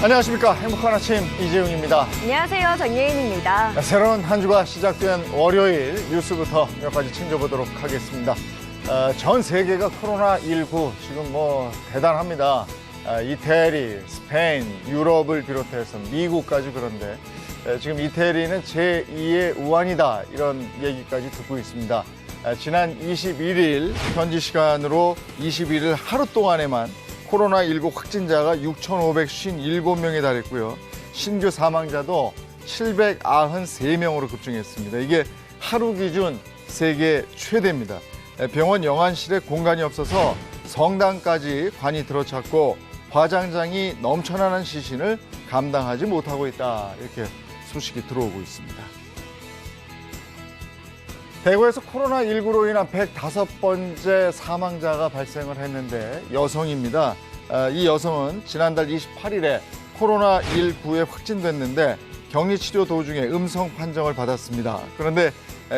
안녕하십니까. 행복한 아침 이재용입니다. 안녕하세요. 정예인입니다. 새로운 한 주가 시작된 월요일 뉴스부터 몇 가지 챙겨보도록 하겠습니다. 전 세계가 코로나19 지금 대단합니다. 이태리, 스페인, 유럽을 비롯해서 미국까지. 그런데 지금 이태리는 제2의 우한이다, 이런 얘기까지 듣고 있습니다. 지난 21일 현지 시간으로 21일 하루 동안에만 코로나19 확진자가 6,557명에 달했고요. 신규 사망자도 793명으로 급증했습니다. 이게 하루 기준 세계 최대입니다. 병원 영안실에 공간이 없어서 성당까지 관이 들어찼고 화장장이 넘쳐나는 시신을 감당하지 못하고 있다, 이렇게 소식이 들어오고 있습니다. 대구에서 코로나19로 인한 105번째 사망자가 발생을 했는데 여성입니다. 이 여성은 지난달 28일에 코로나19에 확진됐는데 격리치료 도중에 음성 판정을 받았습니다. 그런데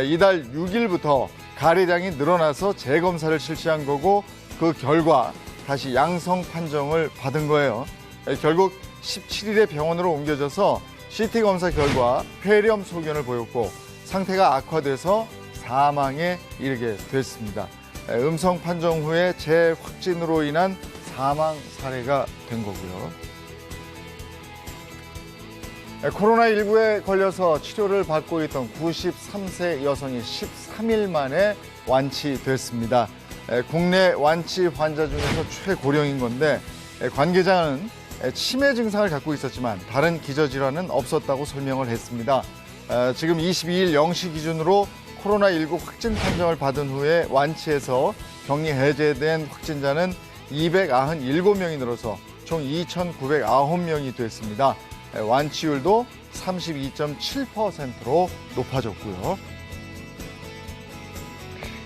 이달 6일부터 가래량이 늘어나서 재검사를 실시한 거고 그 결과 다시 양성 판정을 받은 거예요. 결국 17일에 병원으로 옮겨져서 CT 검사 결과 폐렴 소견을 보였고 상태가 악화돼서 사망에 이르게 됐습니다. 음성 판정 후에 재확진으로 인한 사망 사례가 된 거고요. 코로나19에 걸려서 치료를 받고 있던 93세 여성이 13일 만에 완치됐습니다. 국내 완치 환자 중에서 최고령인 건데 관계자는 치매 증상을 갖고 있었지만 다른 기저질환은 없었다고 설명을 했습니다. 지금 22일 0시 기준으로 코로나19 확진 판정을 받은 후에 완치해서 격리 해제된 확진자는 297명이 늘어서 총 2,909명이 됐습니다. 완치율도 32.7%로 높아졌고요.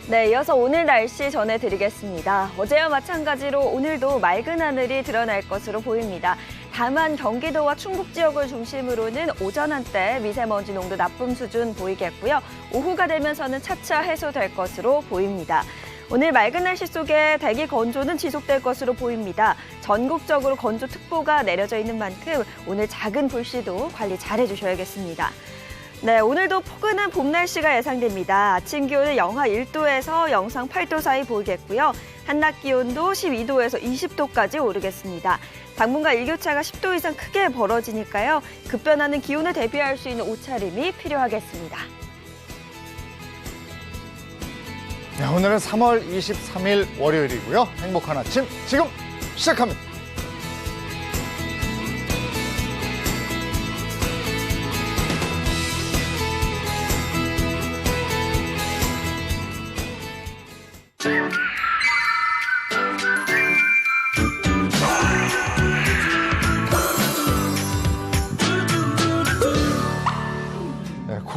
네, 이어서 오늘 날씨 전해드리겠습니다. 어제와 마찬가지로 오늘도 맑은 하늘이 드러날 것으로 보입니다. 다만 경기도와 충북 지역을 중심으로는 오전 한때 미세먼지 농도 나쁨 수준 보이겠고요. 오후가 되면서는 차차 해소될 것으로 보입니다. 오늘 맑은 날씨 속에 대기 건조는 지속될 것으로 보입니다. 전국적으로 건조특보가 내려져 있는 만큼 오늘 작은 불씨도 관리 잘 해주셔야겠습니다. 네, 오늘도 포근한 봄 날씨가 예상됩니다. 아침 기온은 영하 1도에서 영상 8도 사이 보이겠고요. 한낮 기온도 12도에서 20도까지 오르겠습니다. 당분간 일교차가 10도 이상 크게 벌어지니까요. 급변하는 기온을 대비할 수 있는 옷차림이 필요하겠습니다. 네, 오늘은 3월 23일 월요일이고요. 행복한 아침 지금 시작합니다.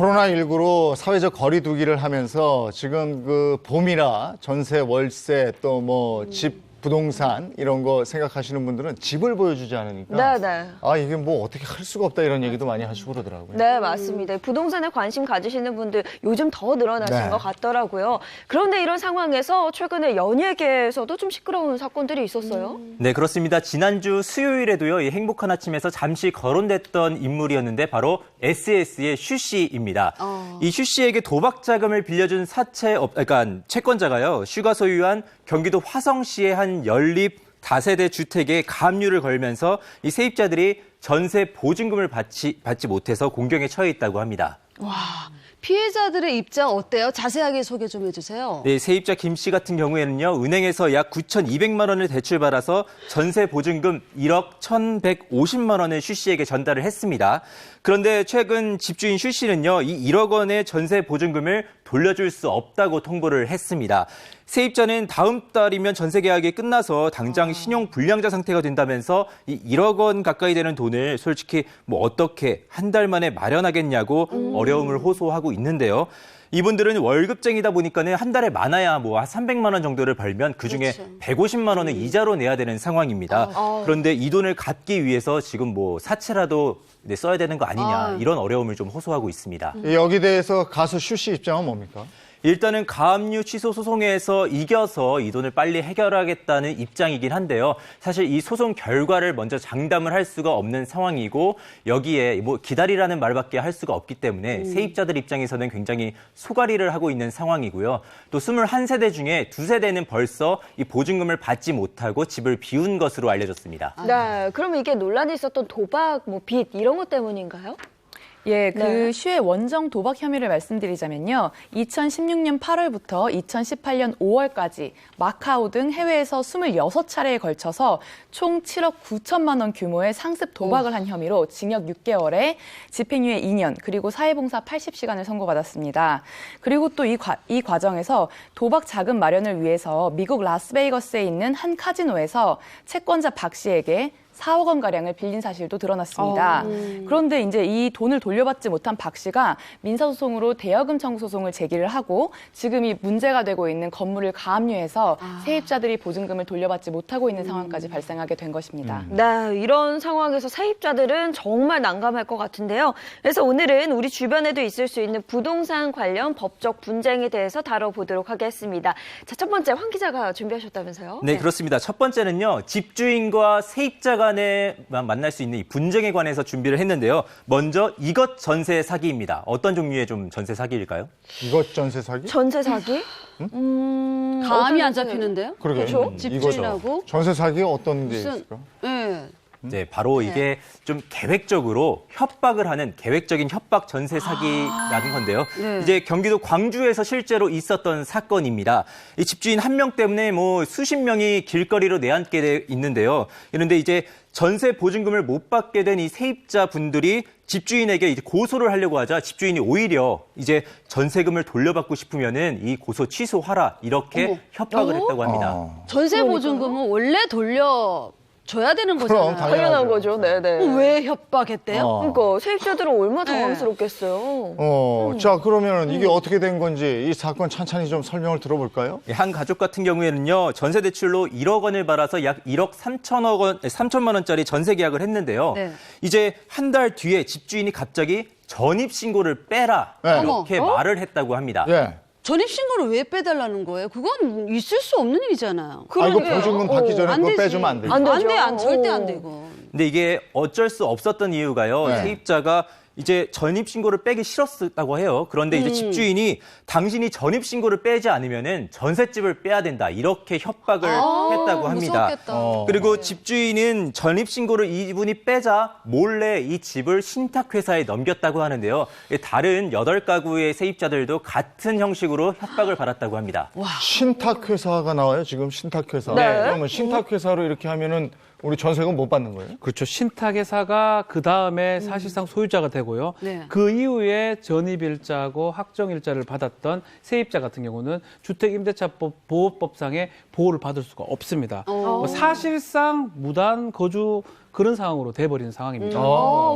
코로나19로 사회적 거리 두기를 하면서 지금 그 봄이라 전세, 월세, 또 집, 부동산 이런 거 생각하시는 분들은 집을 보여주지 않으니까 이게 어떻게 할 수가 없다, 이런 얘기도 많이 하시고 그러더라고요. 네, 맞습니다. 부동산에 관심 가지시는 분들 요즘 더 늘어나신 것 같더라고요. 그런데 이런 상황에서 최근에 연예계에서도 좀 시끄러운 사건들이 있었어요. 네, 그렇습니다. 지난주 수요일에도요, 이 행복한 아침에서 잠시 거론됐던 인물이었는데 바로 SS의 슈 씨입니다. 이 슈 씨에게 도박 자금을 빌려준 채권자가요, 슈가 소유한 경기도 화성시의 한 연립 다세대 주택에 가압류를 걸면서 이 세입자들이 전세 보증금을 받지 못해서 공경에 처해 있다고 합니다. 와, 피해자들의 입장 어때요? 자세하게 소개 좀 해주세요. 네, 세입자 김 씨 같은 경우에는요, 은행에서 약 9,200만 원을 대출받아서 전세 보증금 1억 1,150만 원을 슈 씨에게 전달을 했습니다. 그런데 최근 집주인 슈 씨는요, 이 1억 원의 전세 보증금을 돌려줄 수 없다고 통보를 했습니다. 세입자는 다음 달이면 전세 계약이 끝나서 당장 신용 불량자 상태가 된다면서 이 1억 원 가까이 되는 돈을 솔직히 어떻게 한 달 만에 마련하겠냐고 어려움을 호소하고 있는데요. 이분들은 월급쟁이다 보니까는 한 달에 많아야 뭐 300만 원 정도를 벌면 그중에 그렇죠. 150만 원은 이자로 내야 되는 상황입니다. 그런데 이 돈을 갚기 위해서 지금 뭐 사채라도 써야 되는 거 아니냐 이런 어려움을 좀 호소하고 있습니다. 여기 대해서 가수 슈 씨 입장은 뭡니까? 일단은 가압류 취소 소송에서 이겨서 이 돈을 빨리 해결하겠다는 입장이긴 한데요. 사실 이 소송 결과를 먼저 장담을 할 수가 없는 상황이고 여기에 뭐 기다리라는 말밖에 할 수가 없기 때문에 세입자들 입장에서는 굉장히 소가리를 하고 있는 상황이고요. 또 21세대 중에 2세대는 벌써 이 보증금을 받지 못하고 집을 비운 것으로 알려졌습니다. 네, 그럼 이게 논란이 있었던 도박, 뭐 빚 이런 것 때문인가요? 예, 네. 그 슈의 원정 도박 혐의를 말씀드리자면요. 2016년 8월부터 2018년 5월까지 마카오 등 해외에서 26차례에 걸쳐서 총 7억 9천만 원 규모의 상습 도박을 한 혐의로 징역 6개월에 집행유예 2년 그리고 사회봉사 80시간을 선고받았습니다. 그리고 또 이 과정에서 도박 자금 마련을 위해서 미국 라스베이거스에 있는 한 카지노에서 채권자 박 씨에게 4억 원가량을 빌린 사실도 드러났습니다. 그런데 이제 이 돈을 돌려받지 못한 박 씨가 민사소송으로 대여금 청구 소송을 제기를 하고 지금 이 문제가 되고 있는 건물을 가압류해서 세입자들이 보증금을 돌려받지 못하고 있는 상황까지 발생하게 된 것입니다. 네, 이런 상황에서 세입자들은 정말 난감할 것 같은데요. 그래서 오늘은 우리 주변에도 있을 수 있는 부동산 관련 법적 분쟁에 대해서 다뤄보도록 하겠습니다. 자, 첫 번째 황 기자가 준비하셨다면서요? 네, 그렇습니다. 첫 번째는요. 집주인과 세입자 간에 만날 수 있는 이 분쟁에 관해서 준비를 했는데요. 먼저 이것 전세 사기입니다. 어떤 종류의 좀 전세 사기일까요? 이것 전세 사기? 전세 사기? 감이 안 잡히는데요? 그러게. 그렇죠? 집주인하고 전세 사기 어떤 게 무슨 있을까? 예. 네, 바로 이게 좀 계획적으로 협박을 하는 계획적인 협박 전세 사기라는 건데요. 네. 이제 경기도 광주에서 실제로 있었던 사건입니다. 이 집주인 한 명 때문에 뭐 수십 명이 길거리로 내앉게 돼 있는데요. 그런데 이제 전세 보증금을 못 받게 된 이 세입자 분들이 집주인에게 이제 고소를 하려고 하자 집주인이 오히려 이제 전세금을 돌려받고 싶으면은 이 고소 취소하라 이렇게 어머. 협박을 했다고 합니다. 전세 보증금은 원래 돌려줘야 되는 거잖아요. 그럼 당연한 거죠. 네네. 왜 협박했대요? 그러니까 세입자들은 얼마나 네. 당황스럽겠어요. 자, 그러면 이게 어떻게 된 건지 이 사건 찬찬히 좀 설명을 들어볼까요? 한 가족 같은 경우에는요, 전세 대출로 1억 원을 받아서 약 1억 3천만 원짜리 전세 계약을 했는데요. 네. 이제 한 달 뒤에 집주인이 갑자기 전입 신고를 빼라 네. 이렇게 어머, 말을 했다고 합니다. 예. 전입신고를 왜 빼달라는 거예요? 그건 있을 수 없는 일이잖아요. 아, 이거 보증금 받기 전에 안 그거 되지. 빼주면 안 되죠. 안 되죠. 절대 안 되고. 근데 이게 어쩔 수 없었던 이유가요. 네. 세입자가 이제 전입 신고를 빼기 싫었다고 해요. 그런데 이제 집주인이 당신이 전입 신고를 빼지 않으면은 전셋집을 빼야 된다 이렇게 협박을 했다고 합니다. 무섭겠다. 그리고 집주인은 전입 신고를 이분이 빼자 몰래 이 집을 신탁회사에 넘겼다고 하는데요. 다른 8가구의 세입자들도 같은 형식으로 협박을 받았다고 합니다. 신탁회사가 나와요, 지금 신탁회사. 네. 그러면 신탁회사로 이렇게 하면은 우리 전세금 못 받는 거예요? 그렇죠. 신탁회사가 그 다음에 사실상 소유자가 되고요. 네. 그 이후에 전입일자하고 확정일자를 받았던 세입자 같은 경우는 주택임대차법 보호법상의 보호를 받을 수가 없습니다. 사실상 무단 거주 그런 상황으로 돼버리는 상황입니다.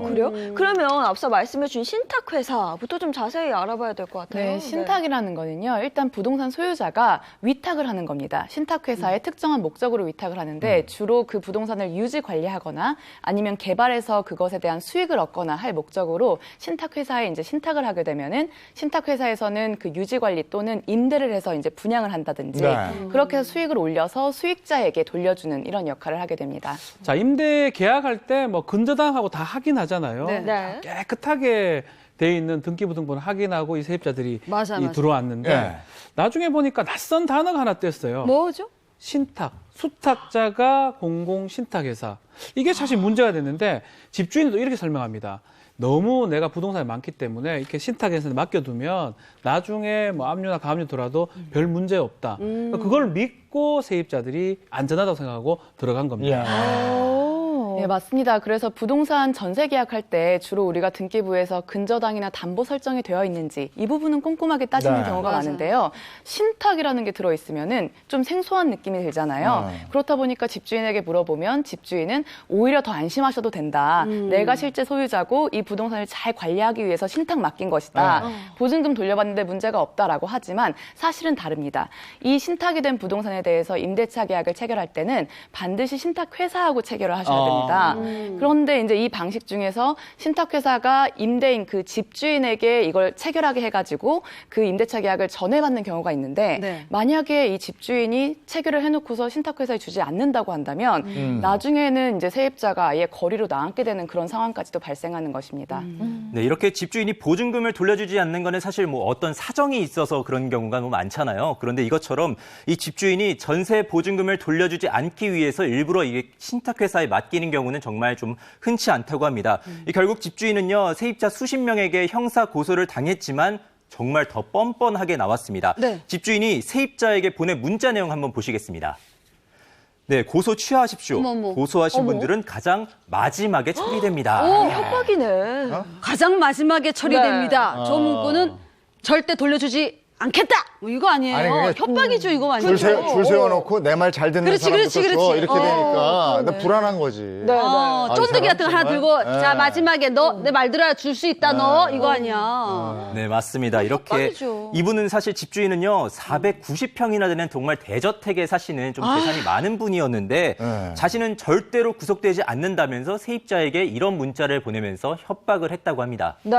그래요? 그러면 앞서 말씀해 주신 신탁회사부터 좀 자세히 알아봐야 될 것 같아요. 네, 신탁이라는 거는요. 일단 부동산 소유자가 위탁을 하는 겁니다. 신탁회사에 특정한 목적으로 위탁을 하는데 주로 그 부동산을 유지 관리하거나 아니면 개발해서 그것에 대한 수익을 얻거나 할 목적으로 신탁회사에 이제 신탁을 하게 되면은 신탁회사에서는 그 유지 관리 또는 임대를 해서 이제 분양을 한다든지 네. 그렇게 해서 수익을 올려서 수익자에게 돌려주는 이런 역할을 하게 됩니다. 자, 임대 계약할 때 뭐 근저당하고 다 확인하잖아요. 네. 네. 깨끗하게 돼 있는 등기부등본 확인하고 이 세입자들이 맞아. 들어왔는데 예. 나중에 보니까 낯선 단어가 하나 떴어요. 뭐죠? 신탁, 수탁자가 공공신탁회사. 이게 사실 문제가 됐는데 집주인도 이렇게 설명합니다. 너무 내가 부동산이 많기 때문에 이렇게 신탁회사에 맡겨두면 나중에 뭐 압류나 가압류 들어도 별 문제 없다. 그걸 믿고 세입자들이 안전하다고 생각하고 들어간 겁니다. 이야. 네, 맞습니다. 그래서 부동산 전세 계약할 때 주로 우리가 등기부에서 근저당이나 담보 설정이 되어 있는지 이 부분은 꼼꼼하게 따지는 네. 경우가 맞아요. 많은데요. 신탁이라는 게 들어있으면은 좀 생소한 느낌이 들잖아요. 그렇다 보니까 집주인에게 물어보면 집주인은 오히려 더 안심하셔도 된다. 내가 실제 소유자고 이 부동산을 잘 관리하기 위해서 신탁 맡긴 것이다. 보증금 돌려받는데 문제가 없다라고 하지만 사실은 다릅니다. 이 신탁이 된 부동산에 대해서 임대차 계약을 체결할 때는 반드시 신탁회사하고 체결을 하셔야 됩니다. 그런데 이제 이 방식 중에서 신탁회사가 임대인 그 집주인에게 이걸 체결하게 해가지고 그 임대차 계약을 전해받는 경우가 있는데 네. 만약에 이 집주인이 체결을 해놓고서 신탁회사에 주지 않는다고 한다면 나중에는 이제 세입자가 아예 거리로 나앉게 되는 그런 상황까지도 발생하는 것입니다. 네, 이렇게 집주인이 보증금을 돌려주지 않는 거는 사실 뭐 어떤 사정이 있어서 그런 경우가 너무 많잖아요. 그런데 이것처럼 이 집주인이 전세 보증금을 돌려주지 않기 위해서 일부러 이게 신탁회사에 맡기는 경우는 정말 좀 흔치 않다고 합니다. 결국 집주인은요, 세입자 수십 명에게 형사 고소를 당했지만 정말 더 뻔뻔하게 나왔습니다. 네. 집주인이 세입자에게 보낸 문자 내용 한번 보시겠습니다. 네, 고소 취하하십시오. 어머. 고소하신 분들은 가장 마지막에 처리됩니다. 오, 협박이네. 가장 마지막에 처리됩니다. 저 문구는 절대 돌려주지 않겠다. 뭐 이거 아니에요. 아니, 그게 협박이죠, 이거 완전. 줄 세워놓고 내 말 잘 듣는 그렇지, 사람부터 그렇지, 줘. 그렇지. 이렇게 되니까 그러네. 나 불안한 거지. 네. 쫀득이 같은 거 하나 정말? 들고 네. 자 마지막에 너 내 말 들어야 줄 수 있다 너 이거 아니야. 네, 맞습니다. 이렇게 협박이죠. 이분은 사실 집주인은요, 490평이나 되는 정말 대저택에 사시는 좀 재산이 많은 분이었는데 네. 자신은 절대로 구속되지 않는다면서 세입자에게 이런 문자를 보내면서 협박을 했다고 합니다. 네,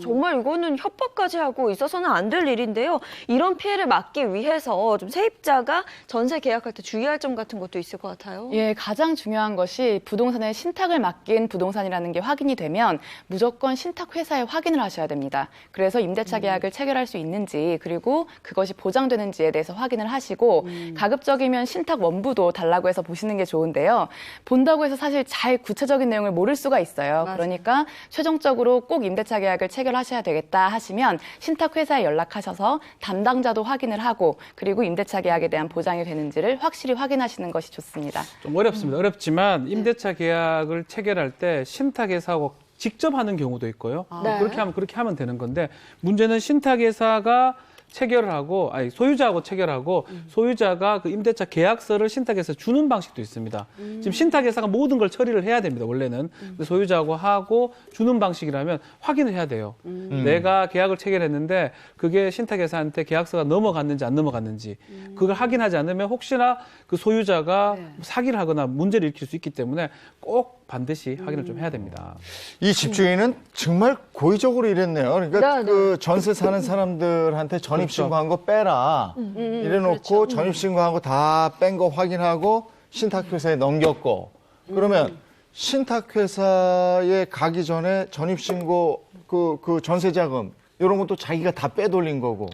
정말 이거는 협박까지 하고 있어서는 안 될 일인데요. 이런 피해를 막기 위해서 좀 세입자가 전세 계약할 때 주의할 점 같은 것도 있을 것 같아요. 예, 가장 중요한 것이 부동산에 신탁을 맡긴 부동산이라는 게 확인이 되면 무조건 신탁회사에 확인을 하셔야 됩니다. 그래서 임대차 계약을 체결할 수 있는지 그리고 그것이 보장되는지에 대해서 확인을 하시고 가급적이면 신탁 원부도 달라고 해서 보시는 게 좋은데요. 본다고 해서 사실 잘 구체적인 내용을 모를 수가 있어요. 맞아요. 그러니까 최종적으로 꼭 임대차 계약을 체결하셔야 되겠다 하시면 신탁회사에 연락하셔서 담당자도 확인을 하고 그리고 임대차 계약에 대한 보장이 되는지를 확실히 확인하시는 것이 좋습니다. 좀 어렵습니다. 어렵지만 임대차 계약을 체결할 때 신탁회사하고 직접 하는 경우도 있고요. 네. 그렇게 하면 되는 건데 문제는 신탁회사가 체결을 하고 소유자하고 체결하고 소유자가 그 임대차 계약서를 신탁회사에 주는 방식도 있습니다. 지금 신탁회사가 모든 걸 처리를 해야 됩니다. 원래는 근데 소유자하고 하고 주는 방식이라면 확인을 해야 돼요. 내가 계약을 체결했는데 그게 신탁회사한테 계약서가 넘어갔는지 안 넘어갔는지 그걸 확인하지 않으면 혹시나 그 소유자가 사기를 하거나 문제를 일으킬 수 있기 때문에 꼭 반드시 확인을 좀 해야 됩니다. 이 집주인은 정말 고의적으로 이랬네요. 그러니까 네, 그 전세 사는 사람들한테 전입신고한 거 빼라. 이래놓고 전입신고한 거 다 뺀 거 확인하고 신탁회사에 넘겼고 그러면 신탁회사에 가기 전에 전입신고 그 전세자금 이런 것도 자기가 다 빼돌린 거고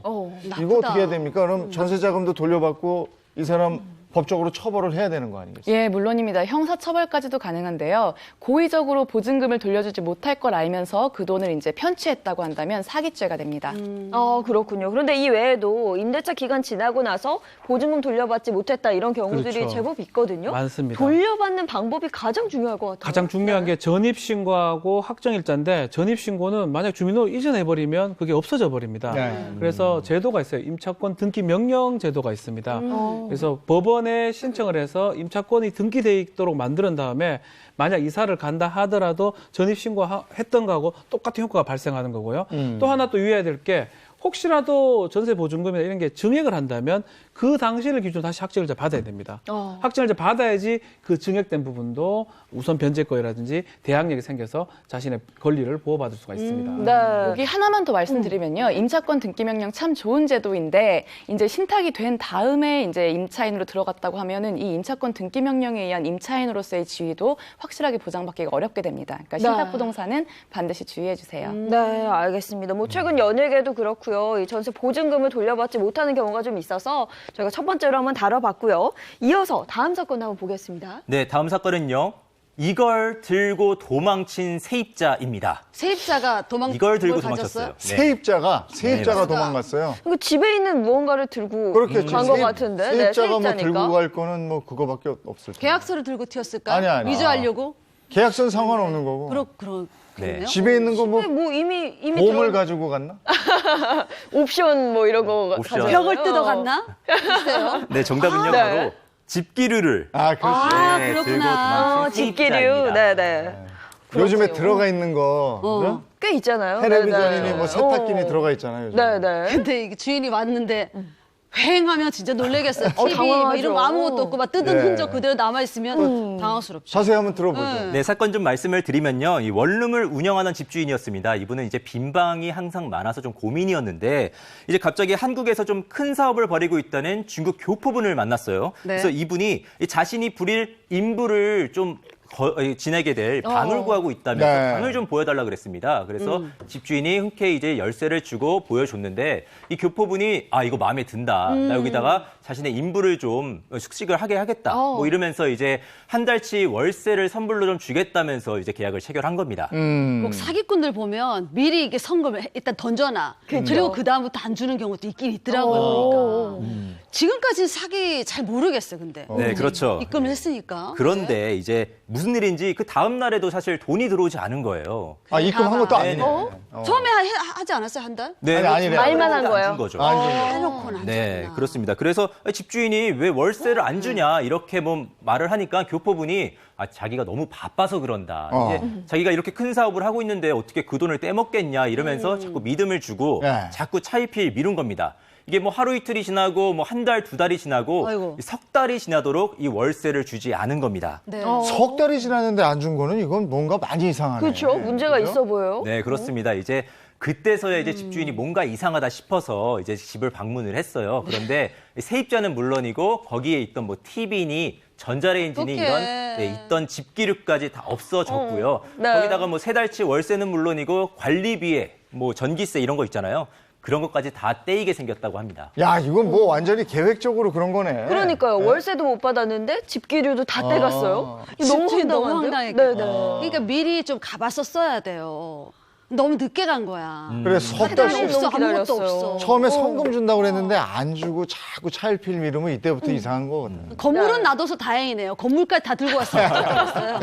이거 어떻게 해야 됩니까? 그럼 전세자금도 돌려받고 이 사람 법적으로 처벌을 해야 되는 거 아니겠어요? 예, 물론입니다. 형사처벌까지도 가능한데요. 고의적으로 보증금을 돌려주지 못할 걸 알면서 그 돈을 이제 편취했다고 한다면 사기죄가 됩니다. 그렇군요. 그런데 이 외에도 임대차 기간 지나고 나서 보증금 돌려받지 못했다 이런 경우들이 그렇죠. 제법 있거든요. 많습니다. 돌려받는 방법이 가장 중요할 것 같아요. 가장 중요한 게 전입신고하고 확정일자인데 전입신고는 만약 주민등록 이전해버리면 그게 없어져 버립니다. 네. 그래서 제도가 있어요. 임차권 등기 명령 제도가 있습니다. 그래서 법원에 신청을 해서 임차권이 등기돼 있도록 만드는 다음에 만약 이사를 간다 하더라도 전입신고했던 거하고 똑같은 효과가 발생하는 거고요. 또 하나 또 유의해야 될 게 혹시라도 전세 보증금이나 이런 게 증액을 한다면 그 당시를 기준으로 다시 확정일자 받아야 됩니다. 확정일자 받아야지 그 증액된 부분도 우선 변제권이라든지 대항력이 생겨서 자신의 권리를 보호받을 수가 있습니다. 네. 여기 하나만 더 말씀드리면요. 임차권 등기 명령 참 좋은 제도인데 이제 신탁이 된 다음에 이제 임차인으로 들어갔다고 하면은 이 임차권 등기 명령에 의한 임차인으로서의 지위도 확실하게 보장받기가 어렵게 됩니다. 그러니까 신탁 부동산은 반드시 주의해 주세요. 네, 알겠습니다. 뭐 최근 연예계도 그렇고요. 이 전세 보증금을 돌려받지 못하는 경우가 좀 있어서 저희가 첫 번째로 한번 다뤄봤고요. 이어서 다음 사건 한번 보겠습니다. 네, 다음 사건은요. 이걸 들고 도망친 세입자입니다. 세입자가 이걸 들고 가졌어요? 도망쳤어요. 네. 세입자가 맞습니다. 도망갔어요. 그러니까 집에 있는 무언가를 들고 그렇겠죠. 간 것 같은데. 세입자가 뭐 세입자니까. 들고 갈 거는 뭐 그거밖에 없을 텐데. 계약서를 들고 튀었을까? 아니. 위조하려고? 계약서는 상관없는 거고. 그러네요. 집에 있는 거 뭐 뭐 이미 보험을 가지고 갔나? 옵션 뭐 이런 거 옵션. 가져가요. 벽을 뜯어갔나? 글쎄요. 네, 정답은요 네. 바로 집기류를 아, 그렇지. 네, 그렇구나. 들고 도망친 집기류. 세입자입니다. 네네. 요즘에 그렇죠. 들어가 있는 거. 그죠? 꽤 있잖아요. 텔레비전이니 네네. 뭐 세탁기니 들어가 있잖아요. 요즘. 네네. 근데 이게 주인이 왔는데 휑하면 진짜 놀라겠어요. TV 뭐 당황하죠. 이런 거 아무것도 없고 막 뜯은 네. 흔적 그대로 남아있으면 당황스럽죠. 자세히 한번 들어보죠. 네, 사건 좀 말씀을 드리면요. 이 원룸을 운영하는 집주인이었습니다. 이분은 이제 빈방이 항상 많아서 좀 고민이었는데 이제 갑자기 한국에서 좀 큰 사업을 벌이고 있다는 중국 교포분을 만났어요. 네. 그래서 이분이 자신이 부릴 임부를 좀 지내게 될 방을 구하고 있다면서 네. 방을 좀 보여달라 그랬습니다. 그래서 집주인이 흔쾌히 이제 열쇠를 주고 보여줬는데 이 교포분이 아 이거 마음에 든다. 나 여기다가 자신의 임부를 좀 숙식을 하게 하겠다. 뭐 이러면서 이제 한 달치 월세를 선불로 좀 주겠다면서 이제 계약을 체결한 겁니다. 꼭 사기꾼들 보면 미리 이게 선금을 일단 던져놔. 그리고 그 다음부터 안 주는 경우도 있긴 있더라고요. 그러니까. 지금까지는 사기 잘 모르겠어요, 근데. 네, 그렇죠. 입금을 했으니까. 그런데 이제 무슨 일인지 그 다음 날에도 사실 돈이 들어오지 않은 거예요. 아, 입금한 것도 네네. 아니네. 처음에 하지 않았어요, 한 달? 네, 아니래. 말만 한 안 거예요? 준 거죠. 해놓고는 안 네, 줬구나. 그렇습니다. 그래서 집주인이 왜 월세를 안 주냐 이렇게 뭐 말을 하니까 교포분이 아, 자기가 너무 바빠서 그런다. 이제 자기가 이렇게 큰 사업을 하고 있는데 어떻게 그 돈을 떼먹겠냐 이러면서 자꾸 믿음을 주고 네. 자꾸 차일피일 미룬 겁니다. 이게 뭐 하루 이틀이 지나고 뭐 한 달, 두 달이 지나고 아이고. 석 달이 지나도록 이 월세를 주지 않은 겁니다. 네. 석 달이 지났는데 안 준 거는 이건 뭔가 많이 이상하네. 그렇죠. 문제가 그죠? 있어 보여요. 네, 그렇습니다. 이제 그때서야 이제 집주인이 뭔가 이상하다 싶어서 이제 집을 방문을 했어요. 그런데 세입자는 물론이고 거기에 있던 뭐 TV니 전자레인지니 어떡해. 이런 있던 집기류까지 다 없어졌고요. 네. 거기다가 뭐 세 달치 월세는 물론이고 관리비에 뭐 전기세 이런 거 있잖아요. 그런 것까지 다 떼이게 생겼다고 합니다. 야, 이건 뭐 완전히 계획적으로 그런 거네. 그러니까요. 월세도 못 받았는데 집기류도 다 떼갔어요. 이거 너무 집주인 너무 황당한데요? 황당했겠다. 네네. 그러니까 미리 좀 가봤었어야 돼요. 너무 늦게 간 거야. 그래, 석 한 달씩. 달씩 없어, 너무 아무것도 기다렸어요. 없어. 처음에 성금 준다고 그랬는데 안 주고 자꾸 차일피일 미루면 이때부터 이상한 거거든. 건물은 네. 놔둬서 다행이네요. 건물까지 다 들고 왔어요. 야,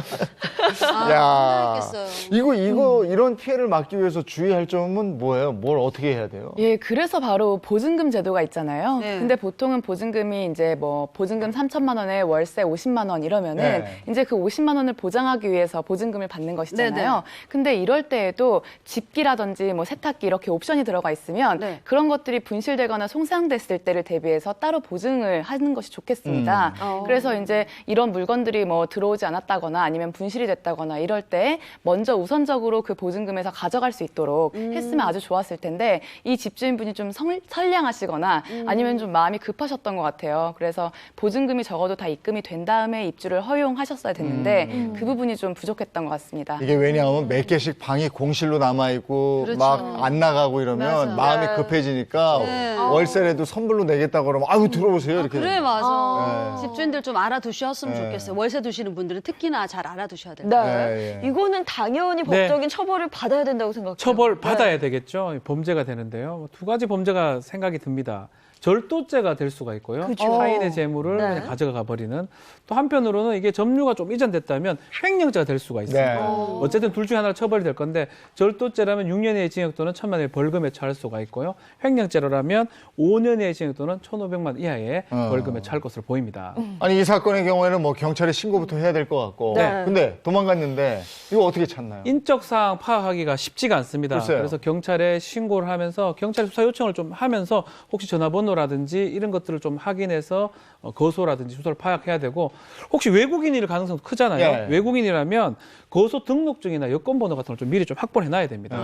황당했겠어요. 이거 이런 피해를 막기 위해서 주의할 점은 뭐예요? 뭘 어떻게 해야 돼요? 예, 그래서 바로 보증금 제도가 있잖아요. 네. 근데 보통은 보증금이 이제 뭐 보증금 3천만 원에 월세 50만 원 이러면은 네. 이제 그 50만 원을 보장하기 위해서 보증금을 받는 것이잖아요. 네네. 근데 이럴 때에도 집기라든지 뭐 세탁기 이렇게 옵션이 들어가 있으면 네. 그런 것들이 분실되거나 손상됐을 때를 대비해서 따로 보증을 하는 것이 좋겠습니다. 그래서 이제 이런 물건들이 뭐 들어오지 않았다거나 아니면 분실이 됐다거나 이럴 때 먼저 우선적으로 그 보증금에서 가져갈 수 있도록 했으면 아주 좋았을 텐데 이 집주인분이 좀 선량하시거나 아니면 좀 마음이 급하셨던 것 같아요. 그래서 보증금이 적어도 다 입금이 된 다음에 입주를 허용하셨어야 됐는데 그 부분이 좀 부족했던 것 같습니다. 이게 왜냐하면 몇 개씩 방이 공실로 남아있고 그렇죠. 막 안 나가고 이러면 맞아. 마음이 네. 급해지니까 네. 월세라도 선불로 내겠다 그러면 아유 들어오세요 이렇게. 그래, 맞아. 네. 집주인들 좀 알아두셨으면 네. 좋겠어요. 월세 두시는 분들은 특히나 잘 알아두셔야 돼요. 네. 네, 예. 이거는 당연히 네. 법적인 처벌을 받아야 된다고 생각해요. 처벌 받아야 네. 되겠죠. 범죄가 되는데요. 두 가지 범죄가 생각이 듭니다. 절도죄가 될 수가 있고요. 그죠. 타인의 재물을 네. 그냥 가져가 버리는. 또 한편으로는 이게 점유가 좀 이전됐다면 횡령죄가 될 수가 있습니다. 네. 어쨌든 둘 중에 하나로 처벌이 될 건데 절도죄라면 6년 이하의 징역 또는 1,000만 원의 벌금에 처할 수가 있고요. 횡령죄라면 5년 이하의 징역 또는 1,500만 원 이하의 벌금에 처할 것으로 보입니다. 아니 이 사건의 경우에는 뭐 경찰에 신고부터 해야 될 것 같고. 네. 근데 도망갔는데 이거 어떻게 찾나요? 인적 사항 파악하기가 쉽지가 않습니다. 글쎄요. 그래서 경찰에 신고를 하면서 경찰 수사 요청을 좀 하면서 혹시 전화번호라든지 이런 것들을 좀 확인해서 거소라든지 주소를 파악해야 되고 혹시 외국인일 가능성도 크잖아요. 예. 외국인이라면 거소 등록증이나 여권번호 같은 걸 좀 미리 좀 확보를 해놔야 됩니다.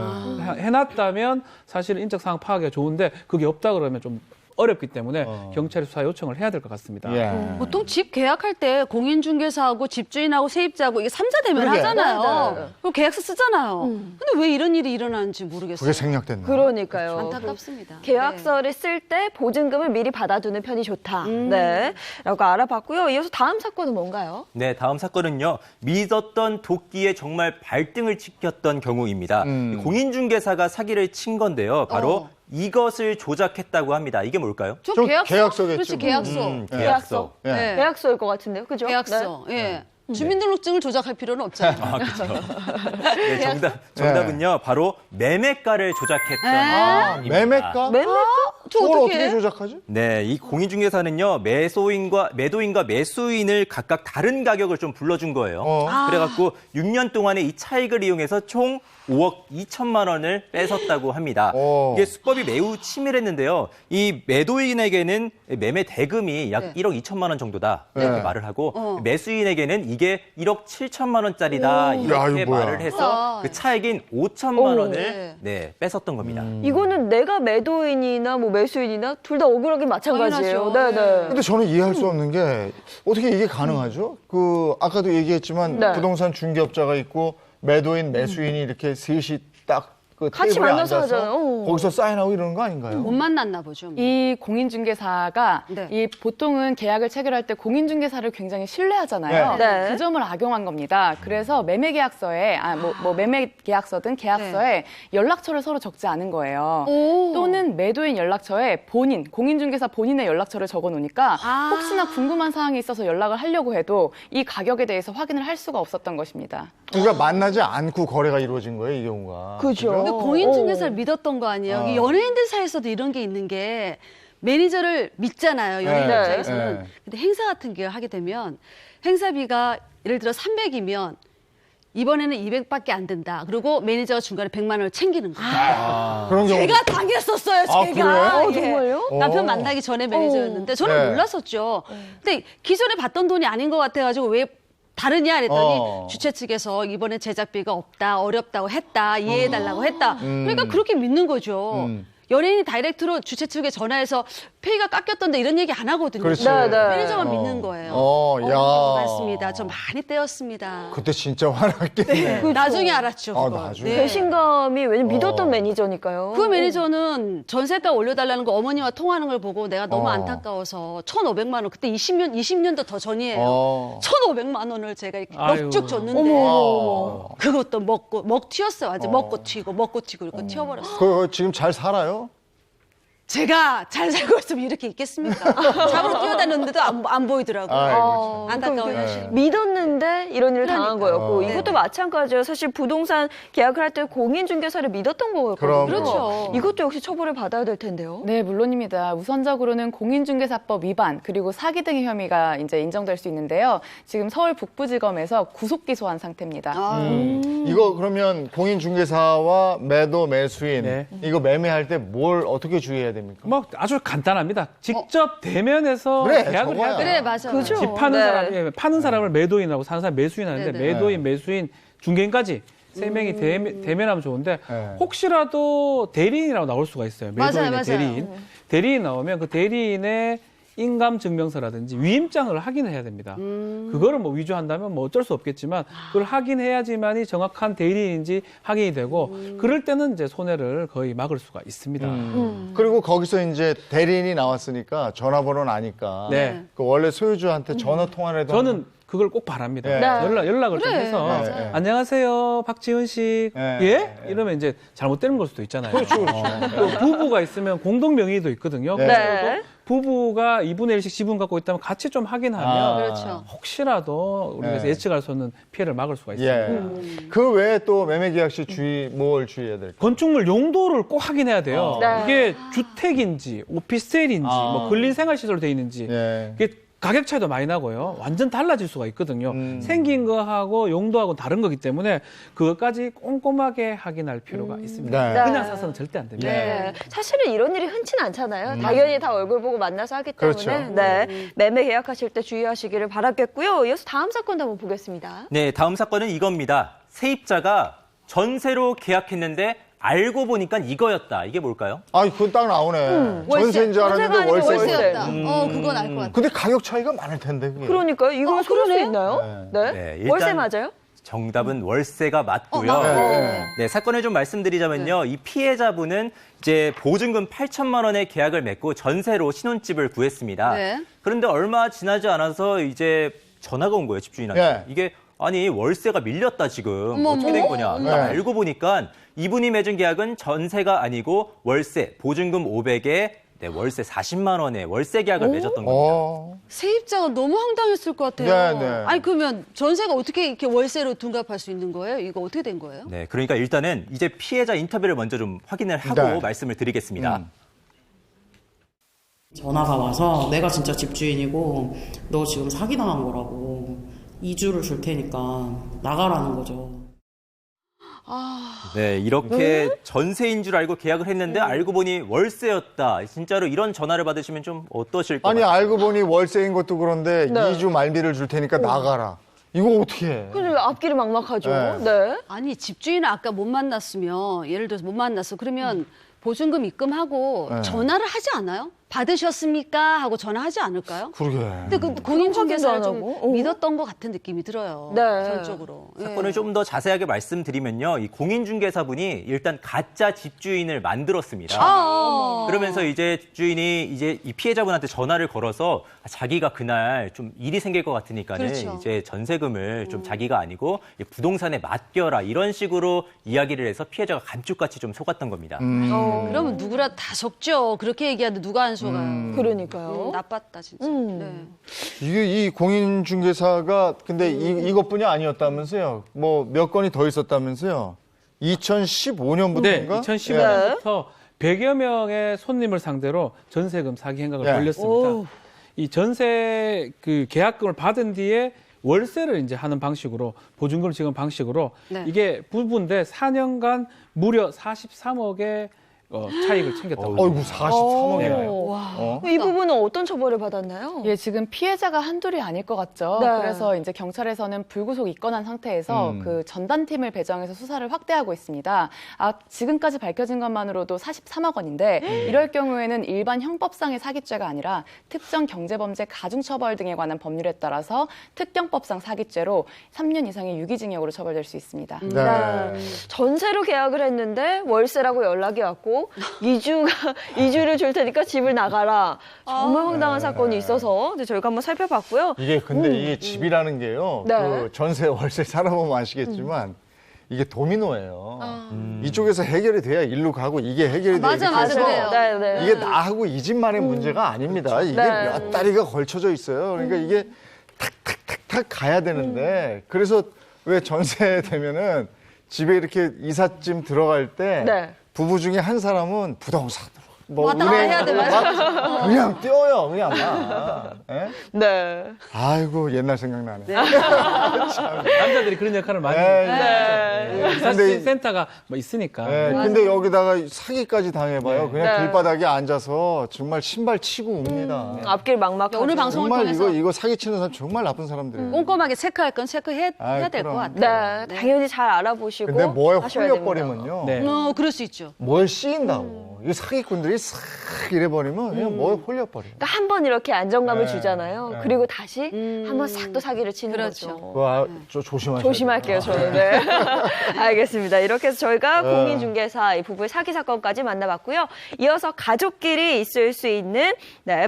해놨다면 사실 인적 사항 파악이 좋은데 그게 없다 그러면 좀 어렵기 때문에 경찰에 수사 요청을 해야 될 것 같습니다. 예. 보통 집 계약할 때 공인중개사하고 집주인하고 세입자하고 이게 3자 대면 그러게. 하잖아요. 네, 네. 그리고 계약서 쓰잖아요. 근데 왜 이런 일이 일어나는지 모르겠어요. 그게 생략됐나? 그러니까요. 안타깝습니다. 계약서를 쓸 때 보증금을 미리 받아두는 편이 좋다. 네. 라고 알아봤고요. 이어서 다음 사건은 뭔가요? 네, 다음 사건은요. 믿었던 도끼에 정말 발등을 찍혔던 경우입니다. 이 공인중개사가 사기를 친 건데요. 바로 이것을 조작했다고 합니다. 이게 뭘까요? 저 좀 계약서? 계약서겠죠, 그렇지, 뭐. 계약서. 계약서. 예. 네. 계약서일 것 같은데요. 그죠? 계약서. 예. 주민등록증을 조작할 필요는 없잖아요. 아, 그렇죠. 네, 정답은요. 바로 매매가를 조작했던 겁니다. 매매가? 그걸 어떻게 조작하지? 네, 이 공인중개사는요, 매도인과 매수인을 각각 다른 가격을 좀 불러준 거예요. 그래갖고 6년 동안에 이 차익을 이용해서 총 5억 2천만 원을 뺏었다고 합니다. 이게 수법이 매우 치밀했는데요. 이 매도인에게는 매매 대금이 약 1억 2천만 원 정도다 이렇게 말을 하고 매수인에게는 이게 1억 7천만 원짜리다 이렇게 이거 뭐야. 말을 해서 그 차익인 5천만 원을 뺏었던 겁니다. 이거는 내가 매도인이나 뭐 매수인이나 둘 다 억울하긴 마찬가지예요. 당연하죠. 네네. 근데 저는 이해할 수 없는 게 어떻게 이게 가능하죠? 아까도 얘기했지만 네. 부동산 중개업자가 있고 매도인, 매수인이 이렇게 셋이 딱 그 같이 테이블에 만나서 앉아서 하잖아요. 거기서 사인하고 이러는 거 아닌가요? 못 만났나 보죠. 뭐. 이 공인중개사가 네. 이 보통은 계약을 체결할 때 공인중개사를 굉장히 신뢰하잖아요. 네. 그 점을 악용한 겁니다. 그래서 매매계약서에 매매계약서든 계약서에 연락처를 서로 적지 않은 거예요. 또는 매도인 연락처에 공인중개사 본인의 연락처를 적어놓으니까 혹시나 궁금한 사항이 있어서 연락을 하려고 해도 이 가격에 대해서 확인을 할 수가 없었던 것입니다. 그러니까 만나지 않고 거래가 이루어진 거예요, 이 경우가. 그죠. 근데 공인중개사를 믿었던 거 아니에요? 이 연예인들 사이에서도 이런 게 있는 게 매니저를 믿잖아요. 연예인 네. 입장에서는. 네. 근데 행사 같은 게 하게 되면 행사비가 예를 들어 300이면 이번에는 200밖에 안 된다. 그리고 매니저가 중간에 100만 원을 챙기는 거예요. 그런 경우. 제가 당했었어요, 아, 제가. 그래요? 정말요? 남편 만나기 전에 매니저였는데 저는 네. 몰랐었죠. 근데 기존에 받던 돈이 아닌 것 같아가지고 왜 다르냐 그랬더니 주최 측에서 이번에 제작비가 없다, 어렵다고 했다, 이해해달라고 했다. 그러니까 그렇게 믿는 거죠. 연예인이 다이렉트로 주최 측에 전화해서 페이가 깎였던데 이런 얘기 안 하거든요. 그렇지. 네, 네. 매니저만 믿는 거예요. 야. 맞습니다. 저 많이 떼었습니다. 그때 진짜 화났겠네. 나중에 알았죠. 그걸. 나중에. 네. 배신감이 왜냐면 믿었던 매니저니까요. 그 매니저는 전세가 올려달라는 거 어머니와 통화하는 걸 보고 내가 너무 어. 안타까워서 1,500만 원, 그때 20년도 더 전이에요. 1,500만 원을 제가 이렇게 아유. 넉죽 줬는데 그것도 먹 튀었어요. 아주 먹고 튀고 이렇게 튀어버렸어요. 그거 지금 잘 살아요? 제가 잘 살고 있으면 이렇게 있겠습니까? 잡으러 뛰어다녔는데도 안 보이더라고요. 아이고, 안타까운 네. 현실. 믿었는데 이런 일을 당한 거였고 네. 이것도 마찬가지예요. 사실 부동산 계약을 할 때 공인중개사를 믿었던 거거든요. 그럼. 그렇죠. 이것도 역시 처벌을 받아야 될 텐데요. 네, 물론입니다. 우선적으로는 공인중개사법 위반 그리고 사기 등의 혐의가 이제 인정될 수 있는데요. 지금 서울 북부지검에서 구속 기소한 상태입니다. 이거 그러면 공인중개사와 매수인 네. 이거 매매할 때 뭘 어떻게 주의해야 됩니까? 뭐 아주 간단합니다. 직접 대면해서 그래, 계약을 저거야. 해야 돼요. 그래, 맞아요. 그죠? 집 파는 네. 사람이 파는 사람을 매도인하고 사는 사람 매수인 하는데 네네. 매도인, 매수인, 중개인까지 세 명이 대면하면 좋은데 네. 혹시라도 대리인이라고 나올 수가 있어요. 매도인의 맞아요. 대리인. 대리인 나오면 그 대리인의 인감증명서라든지 위임장을 확인해야 됩니다. 그거를 뭐 위조한다면 뭐 어쩔 수 없겠지만 그걸 확인해야지만이 정확한 대리인인지 확인이 되고 그럴 때는 이제 손해를 거의 막을 수가 있습니다. 그리고 거기서 이제 대리인이 나왔으니까 전화번호는 아니까 네. 그 원래 소유주한테 전화 통화라도 저는 그걸 꼭 바랍니다. 네. 연락을 좀 그래, 해서 맞아요. 안녕하세요, 박지은 씨. 네. 예? 이러면 이제 잘못되는 걸 수도 있잖아요. 그렇죠. 또 부부가 있으면 공동 명의도 있거든요. 네. 그래서 부부가 2분의 1씩 지분 갖고 있다면 같이 좀 확인하면 그렇죠. 혹시라도 우리가 네. 예측할 수 없는 피해를 막을 수가 있습니다. 예. 그 외에 또 매매계약 시 뭘 주의해야 될까요? 건축물 용도를 꼭 확인해야 돼요. 네. 이게 주택인지 오피스텔인지 뭐 근린생활시설로 돼 있는지 예. 이게 가격 차이도 많이 나고요. 완전 달라질 수가 있거든요. 생긴 거하고 용도하고 다른 거기 때문에 그것까지 꼼꼼하게 확인할 필요가 있습니다. 네. 그냥 사서는 절대 안 됩니다. 네. 사실은 이런 일이 흔치는 않잖아요. 당연히 다 얼굴 보고 만나서 하기 때문에 그렇죠. 네. 매매 계약하실 때 주의하시기를 바라겠고요. 이어서 다음 사건도 한번 보겠습니다. 네, 다음 사건은 이겁니다. 세입자가 전세로 계약했는데 알고 보니까 이거였다. 이게 뭘까요? 아, 그건 딱 나오네. 전세인 줄 알았는데 전세가 아니고 월세. 월세였다. 그건 알 것 같아. 근데 가격 차이가 많을 텐데 그게. 그러니까요. 이걸 속을 수 그러네? 있나요? 네. 네, 일단 월세 맞아요? 정답은 월세가 맞고요. 네. 네, 사건을 좀 말씀드리자면요. 이 피해자분은 이제 보증금 8천만 원의 계약을 맺고 전세로 신혼집을 구했습니다. 네. 그런데 얼마 지나지 않아서 이제 전화가 온 거예요, 집주인한테. 네. 이게 아니 월세가 밀렸다 지금. 어머, 어떻게 된 어머. 거냐. 네. 알고 보니까 이분이 맺은 계약은 전세가 아니고 월세, 보증금 500에 네, 월세 40만 원에 월세 계약을 맺었던 겁니다. 세입자가 너무 황당했을 것 같아요. 네, 네. 아니 그러면 전세가 어떻게 이렇게 월세로 둔갑할 수 있는 거예요? 이거 어떻게 된 거예요? 네, 그러니까 일단은 이제 피해자 인터뷰를 먼저 좀 확인을 하고 네. 말씀을 드리겠습니다. 전화가 와서 내가 진짜 집주인이고 너 지금 사기당한 거라고 2주를 줄 테니까 나가라는 거죠. 네, 이렇게 전세인 줄 알고 계약을 했는데 알고 보니 월세였다. 진짜로 이런 전화를 받으시면 좀 어떠실 것 아니 같아요? 알고 보니 월세인 것도 그런데 네. 2주 말비를 줄 테니까 나가라. 이거 어떻게 해? 그래 앞길이 막막하죠. 네. 네. 아니 집주인을 아까 못 만났으면 예를 들어서 못 만났어. 그러면 보증금 입금하고 네. 전화를 하지 않아요? 받으셨습니까? 하고 전화하지 않을까요? 그러게. 근데 그 공인중개사를 확인도 안 좀 하고? 믿었던 것 같은 느낌이 들어요. 네. 전적으로. 사건을 좀 더 자세하게 말씀드리면요. 이 공인중개사분이 일단 가짜 집주인을 만들었습니다. 그러면서 이제 집주인이 이제 이 피해자분한테 전화를 걸어서 자기가 그날 좀 일이 생길 것 같으니까는 그렇죠. 이제 전세금을 좀 자기가 아니고 이 부동산에 맡겨라 이런 식으로 이야기를 해서 피해자가 감쪽같이 좀 속았던 겁니다. 그러면 누구라 다 속죠. 그렇게 얘기하는데 누가 안 속아요. 그러니까요. 나빴다 진짜. 네. 이게 이 공인중개사가 근데 이것뿐이 아니었다면서요? 뭐 몇 건이 더 있었다면서요? 2015년부터인가? 네, 2015년부터 100여 명의 손님을 상대로 전세금 사기 행각을 예. 벌였습니다. 이 전세 그 계약금을 받은 뒤에 월세를 이제 하는 방식으로 보증금을 지금 방식으로 네. 이게 부부인데 4년간 무려 43억의 차익을 챙겼다고 합니다. 어이구 43억이나요? 이 부분은 어떤 처벌을 받았나요? 예, 지금 피해자가 한둘이 아닐 것 같죠. 네. 그래서 이제 경찰에서는 불구속 입건한 상태에서 그 전담팀을 배정해서 수사를 확대하고 있습니다. 지금까지 밝혀진 것만으로도 43억 원인데 이럴 경우에는 일반 형법상의 사기죄가 아니라 특정 경제범죄 가중처벌 등에 관한 법률에 따라서 특경법상 사기죄로 3년 이상의 유기징역으로 처벌될 수 있습니다. 네. 전세로 계약을 했는데 월세라고 연락이 왔고 2주를 줄 테니까 집을 나가라. 정말 황당한 사건이 있어서 이제 저희가 한번 살펴봤고요. 이게 근데 이게 집이라는 게요. 네. 그 전세 월세 살아보면 아시겠지만 이게 도미노예요. 이쪽에서 해결이 돼야 일로 가고 이게 해결이 돼야 맞아, 이렇게 맞아, 해서 그래요. 네, 네. 이게 나하고 이 집만의 문제가 아닙니다. 이게 네. 몇 다리가 걸쳐져 있어요. 그러니까 이게 탁탁탁탁 가야 되는데 그래서 왜 전세 되면은 집에 이렇게 이삿짐 들어갈 때 네. 부부 중에 한 사람은 부동산으로 뭐 왔다 갔다 은행 해야 돼, 맞아. 그냥 뛰어요 그냥 막. 예? 네. 아이고 옛날 생각나네. 남자들이 그런 역할을 많이 네. 이삿짐 센터가 뭐 있으니까. 네, 근데 여기다가 사기까지 당해봐요. 그냥 네. 길바닥에 앉아서 정말 신발 치고 옵니다. 앞길 막막하죠. 오늘 방송을 정말 통해서 이거 사기치는 사람 정말 나쁜 사람들이에요. 꼼꼼하게 체크할 건 체크해야 아이, 될 것 그럼. 같아요. 네, 당연히 잘 알아보시고 근데 뭐에 하셔야 됩니다. 홀려버리면요. 네. 그럴 수 있죠. 뭐에 씌인다고. 이 사기꾼들이 싹 이래버리면 그냥 뭐에 홀려버려요. 그러니까 한 번 이렇게 안정감을 네. 주잖아요. 네. 그리고 다시 한 번 싹 또 사기를 치는 그렇죠. 거죠. 그거 조심하셔야 조심할게요, 돼요. 저는. 네. 알겠습니다. 이렇게 해서 저희가 네. 공인중개사 이 부부의 사기 사건까지 만나봤고요. 이어서 가족끼리 있을 수 있는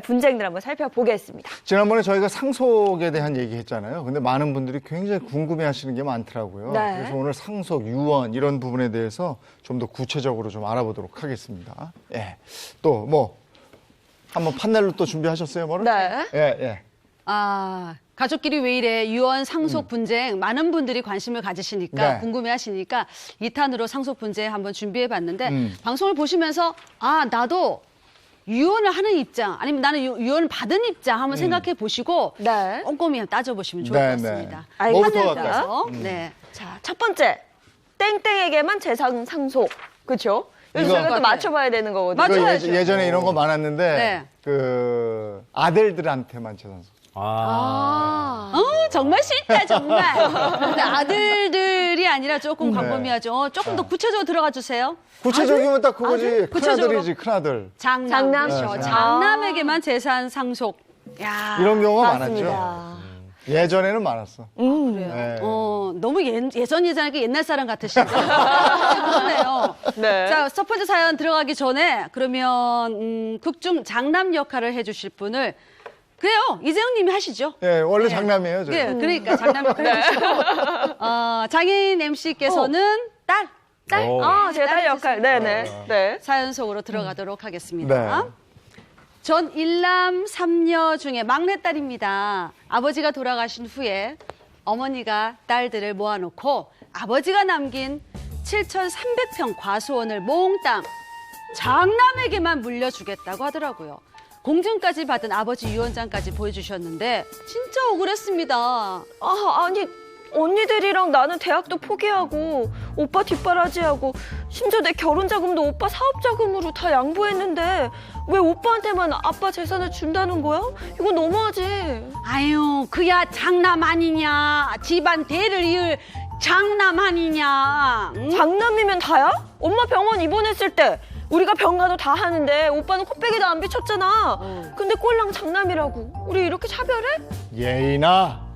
분쟁들 한번 살펴보겠습니다. 지난번에 저희가 상속에 대한 얘기했잖아요. 근데 많은 분들이 굉장히 궁금해하시는 게 많더라고요. 네. 그래서 오늘 상속, 유언 이런 부분에 대해서 좀 더 구체적으로 좀 알아보도록 하겠습니다. 예. 또 뭐 한번 판넬로 또 준비하셨어요, 뭐를? 네. 예. 가족끼리 왜 이래 유언 상속 분쟁 많은 분들이 관심을 가지시니까 네. 궁금해하시니까 2탄으로 상속 분쟁 한번 준비해봤는데 방송을 보시면서 나도 유언을 하는 입장 아니면 나는 유언을 받은 입장 한번 생각해 보시고 네. 꼼꼼히 따져보시면 좋을 네, 것 네. 같습니다. 뭐부터 알겠습니다. 갈까요? 네. 자, 첫 번째. 땡땡에게만 재산 상속. 그렇죠? 그래서 이거- 저희가 또 맞춰봐야 되는 거거든요. 이거 맞춰야죠. 예전에 이런 거 많았는데 네. 그 아들들한테만 재산속. 정말 싫다 정말. 근데 아들들이 아니라 조금 광범위하죠. 조금 더 구체적으로 들어가 주세요. 구체적이면 딱 그거지. 아들? 구체적으로? 큰아들이지, 큰아들. 장남. 장남. 그렇죠. 네, 장남에게만 재산 상속. 야. 이런 경우가 많았죠. 맞습니다. 예전에는 많았어. 그래요. 네. 너무 예전이니까 옛날 사람 같으신데. 그러네요. 네. 자, 첫 번째 사연 들어가기 전에 그러면 극중 장남 역할을 해주실 분을 그래요. 이재영 님이 하시죠. 예, 원래 장남이에요, 저. 네, 그러니까 장남 역할 해주시고 장인 MC께서는 딸. 제가 딸 역할. 네네. 네. 사연 속으로 들어가도록 하겠습니다. 네. 전 일남 삼녀 중에 막내딸입니다. 아버지가 돌아가신 후에 어머니가 딸들을 모아놓고 아버지가 남긴 7,300평 과수원을 몽땅 장남에게만 물려주겠다고 하더라고요. 공증까지 받은 아버지 유언장까지 보여주셨는데 진짜 억울했습니다. 아니 언니들이랑 나는 대학도 포기하고 오빠 뒷바라지하고 심지어 내 결혼 자금도 오빠 사업 자금으로 다 양보했는데 왜 오빠한테만 아빠 재산을 준다는 거야? 이거 너무하지. 아유, 그야 장남 아니냐. 집안 대를 이을 장남 아니냐. 응? 장남이면 다야? 엄마 병원 입원했을 때 우리가 병가도 다 하는데 오빠는 코빼기도 안 비쳤잖아. 근데 꼴랑 장남이라고. 우리 이렇게 차별해? 예인아,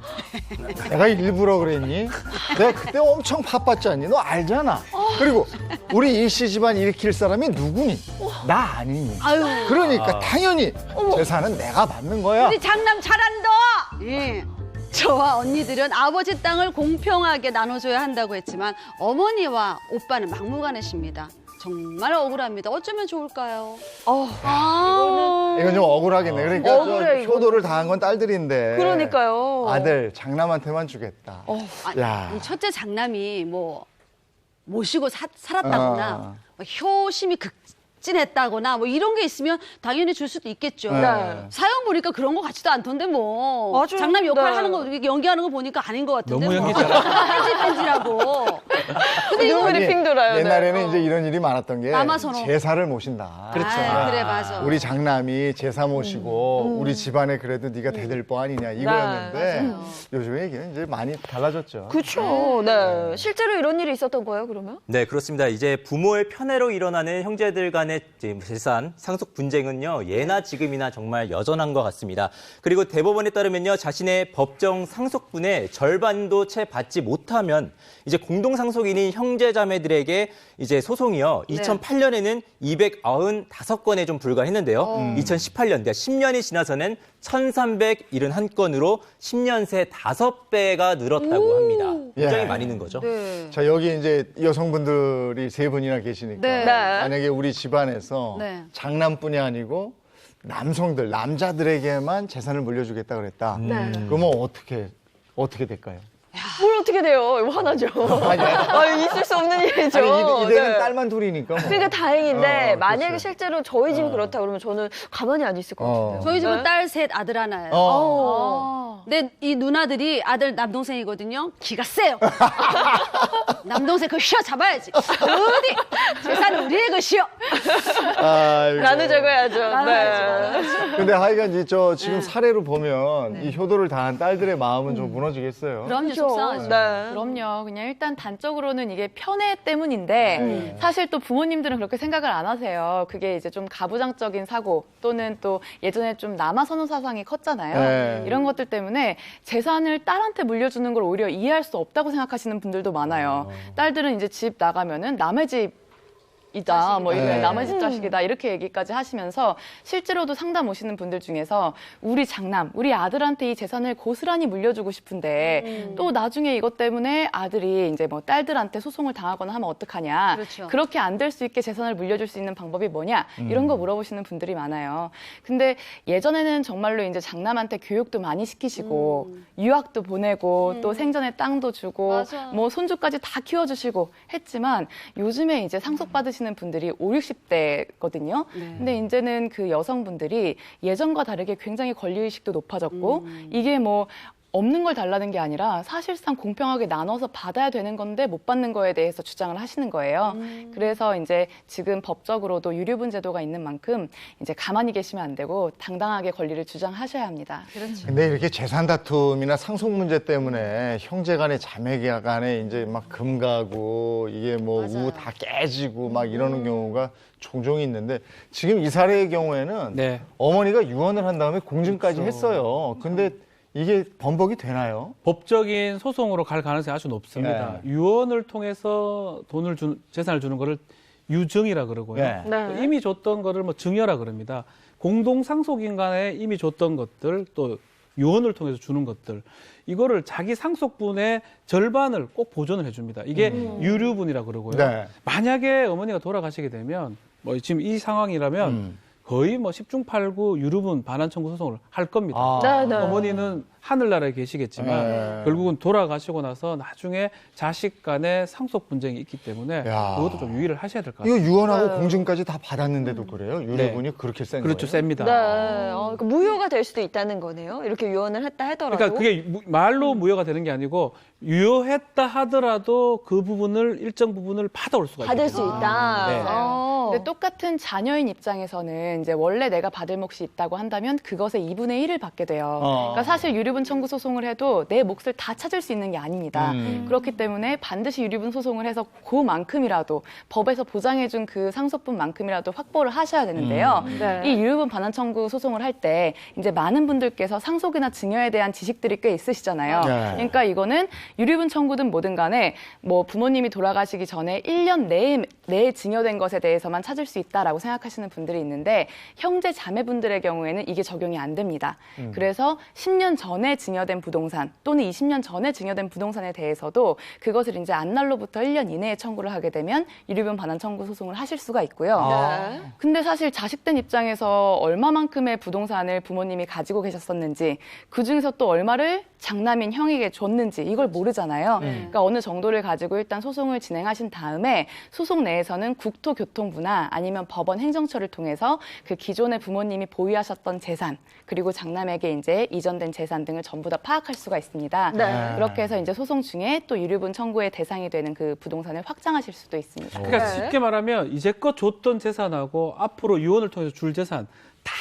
내가 일부러 그랬니? 내가 그때 엄청 바빴지 않니? 너 알잖아. 그리고 우리 일씨 집안 일으킬 사람이 누구니? 나 아니니. 아유. 그러니까 당연히 재산은 내가 받는 거야. 우리 장남 잘한다. 예. 저와 언니들은 아버지 땅을 공평하게 나눠줘야 한다고 했지만 어머니와 오빠는 막무가내십니다. 정말 억울합니다. 어쩌면 좋을까요? 이건 좀 억울하겠네. 그러니까 억울해, 저 효도를 다한 건 딸들인데. 그러니까요. 아들 장남한테만 주겠다. 야. 이 첫째 장남이 뭐 모시고 살았다거나 뭐 효심이 극진했다거나 뭐 이런 게 있으면 당연히 줄 수도 있겠죠. 네. 사연 보니까 그런 거 같지도 않던데 뭐. 맞아요. 장남 역할 네. 하는 거 연기하는 거 보니까 아닌 것 같은데. 너무 뭐. 연기잖아. 뺀질뺀질하고. 근데 이거 눈물이 핑 돌아요. 옛날에는 이제 이런 일이 많았던 게 남아선호. 제사를 모신다. 그렇죠. 아, 그래 맞아. 우리 장남이 제사 모시고 우리 집안에 그래도 네가 대들 뻔 아니냐 이거였는데 맞아요. 요즘에 이게 이제 많이 달라졌죠. 그렇죠. 네. 실제로 이런 일이 있었던 거예요, 그러면? 네, 그렇습니다. 이제 부모의 편애로 일어나는 형제들 간의 재산 상속 분쟁은요, 예나 지금이나 정말 여전한 것 같습니다. 그리고 대법원에 따르면요, 자신의 법정 상속분의 절반도 채 받지 못하면 이제 공동 상속인인 형제 자매들에게 이제 소송이요, 2008년에는 295건에 좀 불과했는데요. 2018년, 10년이 지나서는 1,371건으로 10년 새 5배가 늘었다고 합니다. 굉장히 예. 많이 는 거죠. 네. 자, 여기 이제 여성분들이 3분이나 계시니까 네. 만약에 우리 집안에서 네. 장남뿐이 아니고 남성들, 남자들에게만 재산을 물려주겠다 그랬다. 네. 그러면 어떻게 될까요? 뭘 어떻게 돼요? 이거 화나죠. 아니, 있을 수 없는 일이죠. 아니, 이대는 네. 딸만 둘이니까. 뭐. 그러니까 다행인데 만약에 그렇죠. 실제로 저희 집이 그렇다 그러면 저는 가만히 안 있을 것 같아요. 저희 집은 네. 딸 셋, 아들 하나예요. 근데 이 누나들이 아들 남동생이거든요. 기가 세요. 남동생 그거 휘어 잡아야지. 어디 재산은 우리의 것이요. 아이고. 나누자고 해야죠. 나눠야죠. 근데 하여간 지금 사례로 보면 이 효도를 다한 딸들의 마음은 좀 무너지겠어요. 그럼요, 속상하죠. 네. 그럼요. 그냥 일단 단적으로는 이게 편애 때문인데 사실 또 부모님들은 그렇게 생각을 안 하세요. 그게 이제 좀 가부장적인 사고 또는 또 예전에 좀 남아선호 사상이 컸잖아요. 네. 이런 것들 때문에 재산을 딸한테 물려주는 걸 오히려 이해할 수 없다고 생각하시는 분들도 많아요. 딸들은 이제 집 나가면은 남의 집 이다, 뭐 이런 네. 남의 집 자식이다 이렇게 얘기까지 하시면서 실제로도 상담 오시는 분들 중에서 우리 장남, 우리 아들한테 이 재산을 고스란히 물려주고 싶은데 또 나중에 이것 때문에 아들이 이제 뭐 딸들한테 소송을 당하거나 하면 어떡하냐, 그렇죠. 그렇게 안 될 수 있게 재산을 물려줄 수 있는 방법이 뭐냐 이런 거 물어보시는 분들이 많아요. 근데 예전에는 정말로 이제 장남한테 교육도 많이 시키시고 유학도 보내고 또 생전에 땅도 주고 맞아. 뭐 손주까지 다 키워주시고 했지만 요즘에 이제 상속받으시는 분들이 50, 60대거든요. 근데 이제는 그 여성분들이 예전과 다르게 굉장히 권리의식도 높아졌고 이게 뭐 없는 걸 달라는 게 아니라 사실상 공평하게 나눠서 받아야 되는 건데 못 받는 거에 대해서 주장을 하시는 거예요. 그래서 이제 지금 법적으로도 유류분 제도가 있는 만큼 이제 가만히 계시면 안 되고 당당하게 권리를 주장하셔야 합니다. 그렇죠. 근데 이렇게 재산 다툼이나 상속 문제 때문에 형제 간에 자매 간에 이제 막 금가고 이게 뭐 맞아요. 우 다 깨지고 막 이러는 경우가 종종 있는데 지금 이 사례의 경우에는 네. 어머니가 유언을 한 다음에 공증까지 그렇죠. 했어요. 근데 이게 번복이 되나요? 법적인 소송으로 갈 가능성이 아주 높습니다. 유언을 통해서 재산을 주는 거를 유증이라 그러고요. 네. 네. 이미 줬던 거를 뭐 증여라 그럽니다. 공동 상속인 간에 이미 줬던 것들 또 유언을 통해서 주는 것들 이거를 자기 상속분의 절반을 꼭 보존을 해줍니다. 이게 유류분이라 그러고요. 네. 만약에 어머니가 돌아가시게 되면 뭐 지금 이 상황이라면 거의 뭐 10중 8구 유류분 반환 청구 소송을 할 겁니다. 네, 네. 어머니는 하늘나라에 계시겠지만 네. 결국은 돌아가시고 나서 나중에 자식 간의 상속 분쟁이 있기 때문에 야. 그것도 좀 유의를 하셔야 될 것 이거 같아요. 유언하고 공증까지 다 받았는데도 그래요? 유류분이 그렇게 센 그렇죠, 거예요? 셉니다. 네. 그러니까 무효가 될 수도 있다는 거네요. 이렇게 유언을 했다 하더라도. 그러니까 그게 말로 무효가 되는 게 아니고 유효했다 하더라도 그 부분을 일정 부분을 받아올 수가 받을 있거든요. 수 있다. 네. 근데 똑같은 자녀인 입장에서는 이제 원래 내가 받을 몫이 있다고 한다면 그것의 2분의 1을 받게 돼요. 그러니까 사실 유류분 청구 소송을 해도 내 몫을 다 찾을 수 있는 게 아닙니다. 그렇기 때문에 반드시 유류분 소송을 해서 그만큼이라도 법에서 보장해준 그 상속분만큼이라도 확보를 하셔야 되는데요. 네. 이 유류분 반환 청구 소송을 할 때 이제 많은 분들께서 상속이나 증여에 대한 지식들이 꽤 있으시잖아요. 네. 그러니까 이거는 유류분 청구든 뭐든 간에 뭐 부모님이 돌아가시기 전에 1년 내에 증여된 것에 대해서만 찾을 수 있다라고 생각하시는 분들이 있는데 형제 자매분들의 경우에는 이게 적용이 안 됩니다. 그래서 10년 전에 증여된 부동산 또는 20년 전에 증여된 부동산에 대해서도 그것을 이제 안날로부터 1년 이내에 청구를 하게 되면 유류분 반환 청구 소송을 하실 수가 있고요. 네. 근데 사실 자식된 입장에서 얼마만큼의 부동산을 부모님이 가지고 계셨었는지 그중에서 또 얼마를 장남인 형에게 줬는지 이걸 모르잖아요. 그러니까 어느 정도를 가지고 일단 소송을 진행하신 다음에 소송 내에서는 국토교통부나 아니면 법원 행정처를 통해서 그 기존의 부모님이 보유하셨던 재산 그리고 장남에게 이제 이전된 재산 등을 전부 다 파악할 수가 있습니다. 네. 그렇게 해서 이제 소송 중에 또 유류분 청구의 대상이 되는 그 부동산을 확장하실 수도 있습니다. 그러니까 네. 쉽게 말하면 이제껏 줬던 재산하고 앞으로 유언을 통해서 줄 재산 다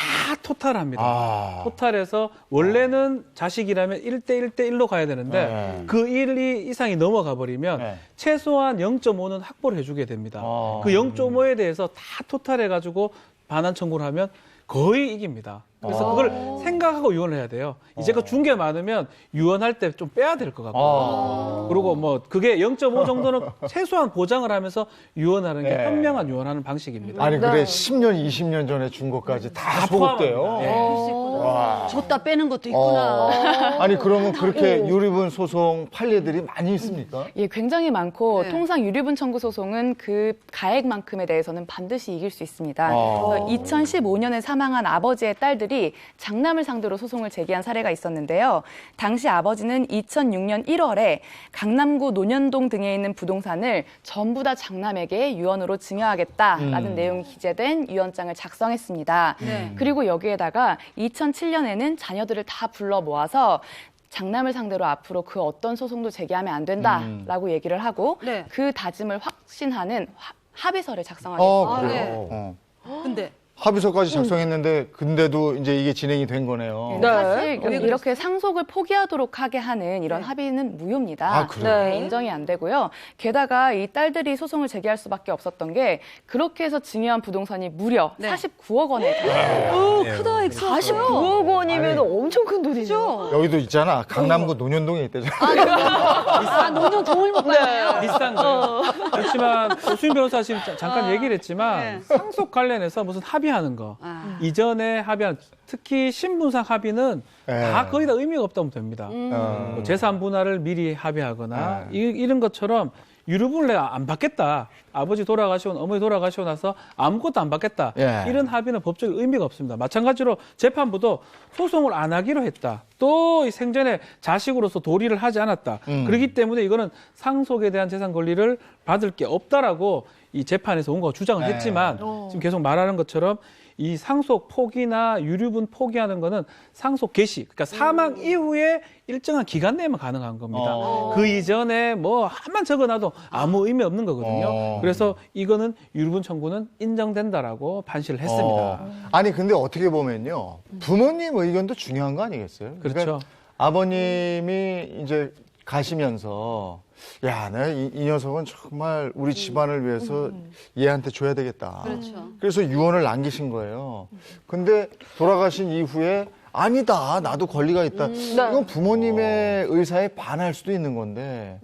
토탈합니다. 토탈해서 원래는 자식이라면 1대1대1로 가야 되는데 네. 그 1 이상이 넘어가 버리면 네. 최소한 0.5는 확보를 해주게 됩니다. 그 0.5에 대해서 다 토탈해가지고 반환 청구를 하면 거의 이깁니다. 그래서 그걸 생각하고 유언을 해야 돼요. 이제껏 준 게 많으면 유언할 때 좀 빼야 될 것 같고. 그리고 뭐 그게 0.5 정도는 최소한 보장을 하면서 유언하는 게 네. 현명한 유언하는 방식입니다. 아니 네. 그래 10년, 20년 전에 준 것까지 다 소급돼요. 네. 줬다 빼는 것도 있구나. 아니 그러면 그렇게 유류분 소송 판례들이 많이 있습니까? 예, 굉장히 많고 네. 통상 유류분 청구 소송은 그 가액만큼에 대해서는 반드시 이길 수 있습니다. 그래서 2015년에 사망한 아버지의 딸들이 장남을 상대로 소송을 제기한 사례가 있었는데요. 당시 아버지는 2006년 1월에 강남구 논현동 등에 있는 부동산을 전부 다 장남에게 유언으로 증여하겠다라는 내용이 기재된 유언장을 작성했습니다. 네. 그리고 여기에다가 2007년에는 자녀들을 다 불러 모아서 장남을 상대로 앞으로 그 어떤 소송도 제기하면 안 된다라고 얘기를 하고 네. 그 다짐을 확신하는 합의서를 작성하겠습니다. 그래요. 네. 어. 근데 합의서까지 작성했는데 근데도 이제 이게 진행이 된 거네요. 네. 사실 이렇게 상속을 포기하도록 하게 하는 이런 합의는 무효입니다. 아, 그래요? 네. 인정이 안 되고요. 게다가 이 딸들이 소송을 제기할 수밖에 없었던 게 그렇게 해서 증여한 부동산이 무려 네. 49억 원에 달했어요. 크다 액수가. 49억 원이면 엄청 큰 돈이죠. 여기도 있잖아. 강남구 논현동에 있대잖아. 아, 노년 돈을 못 받네요. 비싼 거예요. 그렇지만 오수인 변호사 지금 잠깐 얘기를 했지만 네. 상속 관련해서 무슨 합의하는 거 이전에 합의한 특히 신분상 합의는 다 거의 다 의미가 없다면 됩니다. 뭐 재산 분할을 미리 합의하거나 이런 것처럼 유류분을 내가 안 받겠다. 아버지 돌아가시고 어머니 돌아가시고 나서 아무것도 안 받겠다. 예. 이런 합의는 법적 의미가 없습니다. 마찬가지로 재판부도 소송을 안 하기로 했다. 또 생전에 자식으로서 도리를 하지 않았다. 그렇기 때문에 이거는 상속에 대한 재산 권리를 받을 게 없다라고 이 재판에서 온거 주장을 했지만 지금 계속 말하는 것처럼 이 상속 포기나 유류분 포기하는 거는 상속 개시, 그러니까 사망 이후에 일정한 기간 내에만 가능한 겁니다. 그 이전에 뭐 한만 적어놔도 아무 의미 없는 거거든요. 그래서 이거는 유류분 청구는 인정된다라고 판시를 했습니다. 아니 근데 어떻게 보면요. 부모님 의견도 중요한 거 아니겠어요? 그렇죠. 그러니까 아버님이 이제 가시면서 야, 내가 이 녀석은 정말 우리 집안을 위해서 얘한테 줘야 되겠다. 그렇죠. 그래서 유언을 남기신 거예요. 근데 돌아가신 이후에 아니다, 나도 권리가 있다. 이건 부모님의 의사에 반할 수도 있는 건데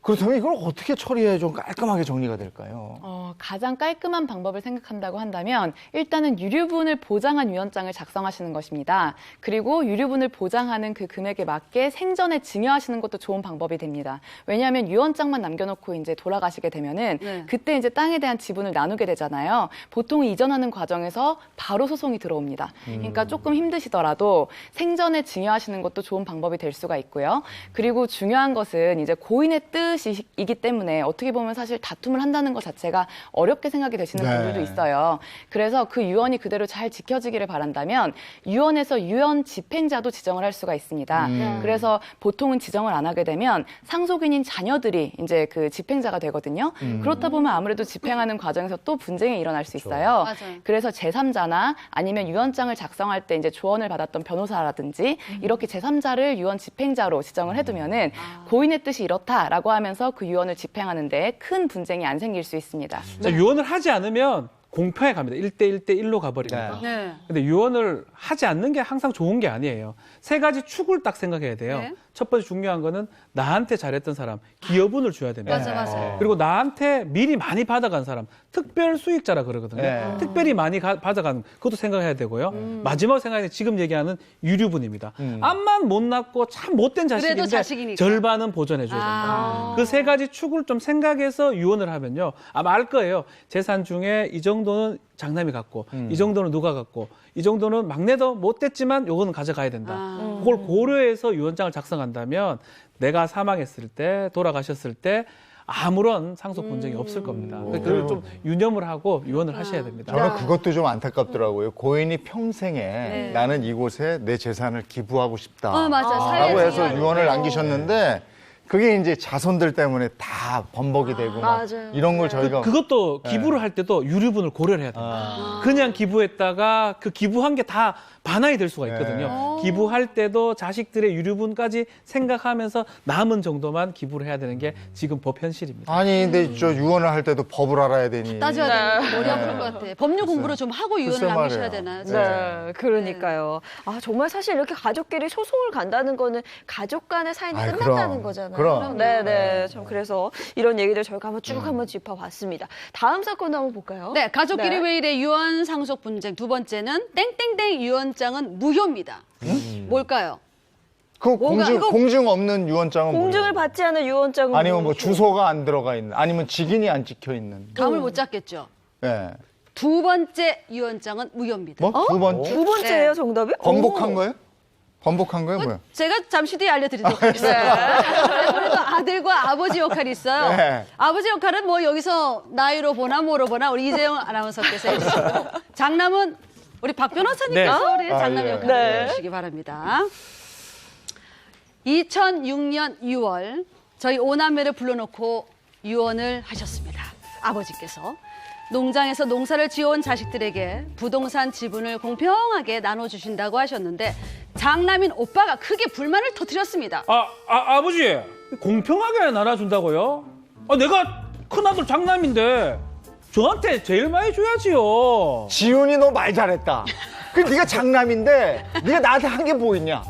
그렇다면 이걸 어떻게 처리해 좀 깔끔하게 정리가 될까요? 가장 깔끔한 방법을 생각한다고 한다면 일단은 유류분을 보장한 유언장을 작성하시는 것입니다. 그리고 유류분을 보장하는 그 금액에 맞게 생전에 증여하시는 것도 좋은 방법이 됩니다. 왜냐하면 유언장만 남겨놓고 이제 돌아가시게 되면은 네. 그때 이제 땅에 대한 지분을 나누게 되잖아요. 보통 이전하는 과정에서 바로 소송이 들어옵니다. 그러니까 조금 힘드시더라도 생전에 증여하시는 것도 좋은 방법이 될 수가 있고요. 그리고 중요한 것은 이제 고인의 뜻이기 때문에 어떻게 보면 사실 다툼을 한다는 것 자체가 어렵게 생각이 되시는 네. 분들도 있어요. 그래서 그 유언이 그대로 잘 지켜지기를 바란다면 유언에서 유언 집행자도 지정을 할 수가 있습니다. 그래서 보통은 지정을 안 하게 되면 상속인인 자녀들이 이제 그 집행자가 되거든요. 그렇다 보면 아무래도 집행하는 과정에서 또 분쟁이 일어날 수 있어요. 맞아요. 그래서 제3자나 아니면 유언장을 작성할 때 이제 조언을 받았던 변호사라든지 이렇게 제3자를 유언 집행자로 지정을 해두면은 고인의 뜻이 이렇다라고 하면서 그 유언을 집행하는데 큰 분쟁이 안 생길 수 있습니다. 자, 유언을 하지 않으면 공평에 갑니다. 1대1대1로 가버립니다. 네. 근데 유언을 하지 않는 게 항상 좋은 게 아니에요. 세 가지 축을 딱 생각해야 돼요. 네. 첫 번째 중요한 거는 나한테 잘했던 사람, 기여분을 줘야 됩니다. 맞아요. 그리고 나한테 미리 많이 받아간 사람, 특별 수익자라 그러거든요. 네. 특별히 많이 받아가는 그것도 생각해야 되고요. 마지막으로 생각하는 게 지금 얘기하는 유류분입니다. 암만 못 낳고 참 못된 그래도 자식인데 자식이니까. 절반은 보전해줘야 된다. 그 세 가지 축을 좀 생각해서 유언을 하면요. 아마 알 거예요. 재산 중에 이 정도는 장남이 갖고 이 정도는 누가 갖고 이 정도는 막내도 못됐지만 요거는 가져가야 된다. 그걸 고려해서 유언장을 작성한다면 내가 사망했을 때 돌아가셨을 때 아무런 상속 분쟁이 없을 겁니다. 그걸 좀 유념을 하고 유언을 하셔야 됩니다. 저는 그것도 좀 안타깝더라고요. 고인이 평생에 네. 나는 이곳에 내 재산을 기부하고 싶다. 맞아. 사회에 라고 해서 중요하니까. 유언을 남기셨는데 그게 이제 자손들 때문에 다 범벅이 되고 막 맞아요. 이런 걸 저희가 그것도 기부를 할 때도 유류분을 고려를 해야 됩니다. 그냥 기부했다가 그 기부한 게 다 반환이 될 수가 있거든요. 기부할 때도 자식들의 유류분까지 생각하면서 남은 정도만 기부를 해야 되는 게 지금 법 현실입니다. 아니 근데 저 유언을 할 때도 법을 알아야 되니 따져야 되는 머리 아플 것 같아. 법률 공부를 좀 하고 유언을 글쎄 남기셔야 말이에요. 되나요? 진짜? 네, 그러니까요. 아, 정말 사실 이렇게 가족끼리 소송을 간다는 거는 가족 간의 사인이 아이, 끝났다는 그럼. 거잖아요. 그럼. 네. 참 그래서 이런 얘기들 저희가 한번 쭉 한번 짚어봤습니다. 다음 사건 한번 볼까요? 네, 가족끼리 네. 왜 이래 유언 상속 분쟁. 두 번째는 땡땡땡 유언장은 무효입니다. 뭘까요? 그 뭐가, 이거 공증 없는 유언장은 공증을 뭐예요? 받지 않은 유언장은 아니면 뭐 무효. 주소가 안 들어가 있는 아니면 직인이 안 찍혀 있는 감을 못 잡겠죠. 예. 두 번째 유언장은 무효입니다. 뭐 두 번째 두 번째예요, 네. 정답이? 번복한 오. 거예요? 번복한 거예요, 뭐야? 제가 잠시 뒤에 알려드리도록 하겠습니다. 그래도 아들과 아버지 역할이 있어요. 네. 아버지 역할은 뭐 여기서 나이로 보나 뭐로 보나 우리 이재용 아나운서께서 해주시고 장남은 우리 박 변호사님께서 우리 장남 예. 역할을 네. 해주시기 바랍니다. 2006년 6월 저희 오남매를 불러놓고 유언을 하셨습니다. 아버지께서 농장에서 농사를 지어온 자식들에게 부동산 지분을 공평하게 나눠주신다고 하셨는데 장남인 오빠가 크게 불만을 터뜨렸습니다. 아버지 공평하게 나눠준다고요? 내가 큰아들 장남인데 저한테 제일 많이 줘야지요. 지훈이 너 말 잘했다. 그 네가 장남인데 네가 나한테 한 게 뭐 있냐?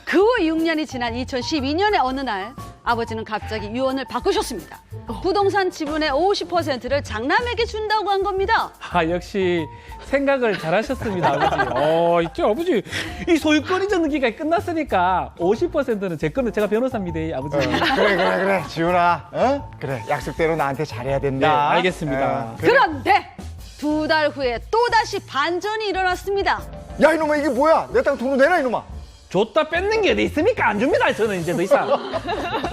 그 후 6년이 지난 2012년의 어느 날 아버지는 갑자기 유언을 바꾸셨습니다. 부동산 지분의 50%를 장남에게 준다고 한 겁니다. 역시 생각을 잘하셨습니다, 아버지. 이제 아버지 이 소유권 이전 기간이 끝났으니까 50%는 제 건데 제가 변호사입니다, 아버지. 그래 지훈아, 그래 약속대로 나한테 잘해야 된다. 네, 알겠습니다. 그래. 그런데 두 달 후에 또다시 반전이 일어났습니다. 야 이놈아 이게 뭐야? 내 땅 돈으로 내놔 이놈아. 줬다 뺏는 게 어디 있습니까? 안 줍니다, 저는 이제 더 이상.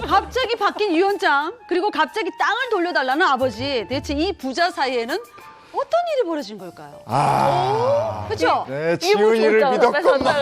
갑자기 바뀐 유언장, 그리고 갑자기 땅을 돌려달라는 아버지. 대체 이 부자 사이에는 어떤 일이 벌어진 걸까요? 그렇죠? 네, 지훈이를 믿었건만.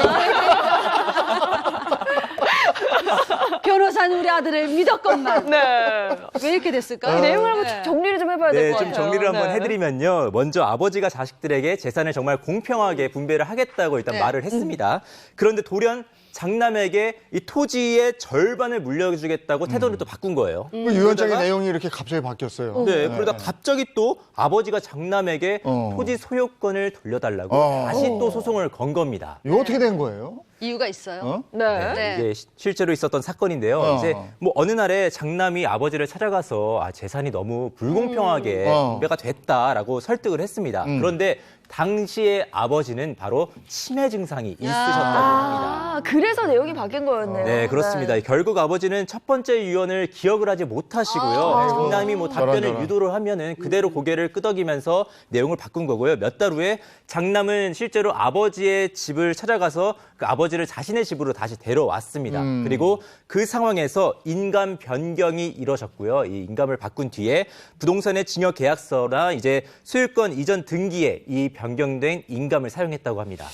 변호사는 우리 아들을 믿었건만. 네. 왜 이렇게 됐을까요? 이 내용을 한번 네. 정리를 좀 해봐야 될 것 좀 같아요. 정리를 한번 네. 해드리면요. 먼저 아버지가 자식들에게 재산을 정말 공평하게 분배를 하겠다고 일단 네. 말을 했습니다. 그런데 돌연 장남에게 이 토지의 절반을 물려주겠다고 태도를 또 바꾼 거예요. 그 유언장의 내용이 이렇게 갑자기 바뀌었어요. 네, 그러다 갑자기 또 아버지가 장남에게 토지 소유권을 돌려달라고 다시 또 소송을 건 겁니다. 이거 어떻게 된 거예요? 이유가 있어요. 네. 네. 이게 실제로 있었던 사건인데요. 이제 뭐 어느 날에 장남이 아버지를 찾아가서 재산이 너무 불공평하게 분배가 됐다라고 설득을 했습니다. 그런데 당시에 아버지는 바로 치매 증상이 있으셨다고 합니다. 아, 그래서 내용이 바뀐 거였네요. 네, 그렇습니다. 네. 결국 아버지는 첫 번째 유언을 기억을 하지 못하시고요. 장남이 뭐 답변을 저런. 유도를 하면은 그대로 고개를 끄덕이면서 내용을 바꾼 거고요. 몇 달 후에 장남은 실제로 아버지의 집을 찾아가서 그 아버지를 자신의 집으로 다시 데려왔습니다. 그리고 그 상황에서 인감 변경이 이뤄졌고요. 이 인감을 바꾼 뒤에 부동산의 증여 계약서나 이제 소유권 이전 등기에 이 변경된 인감을 사용했다고 합니다.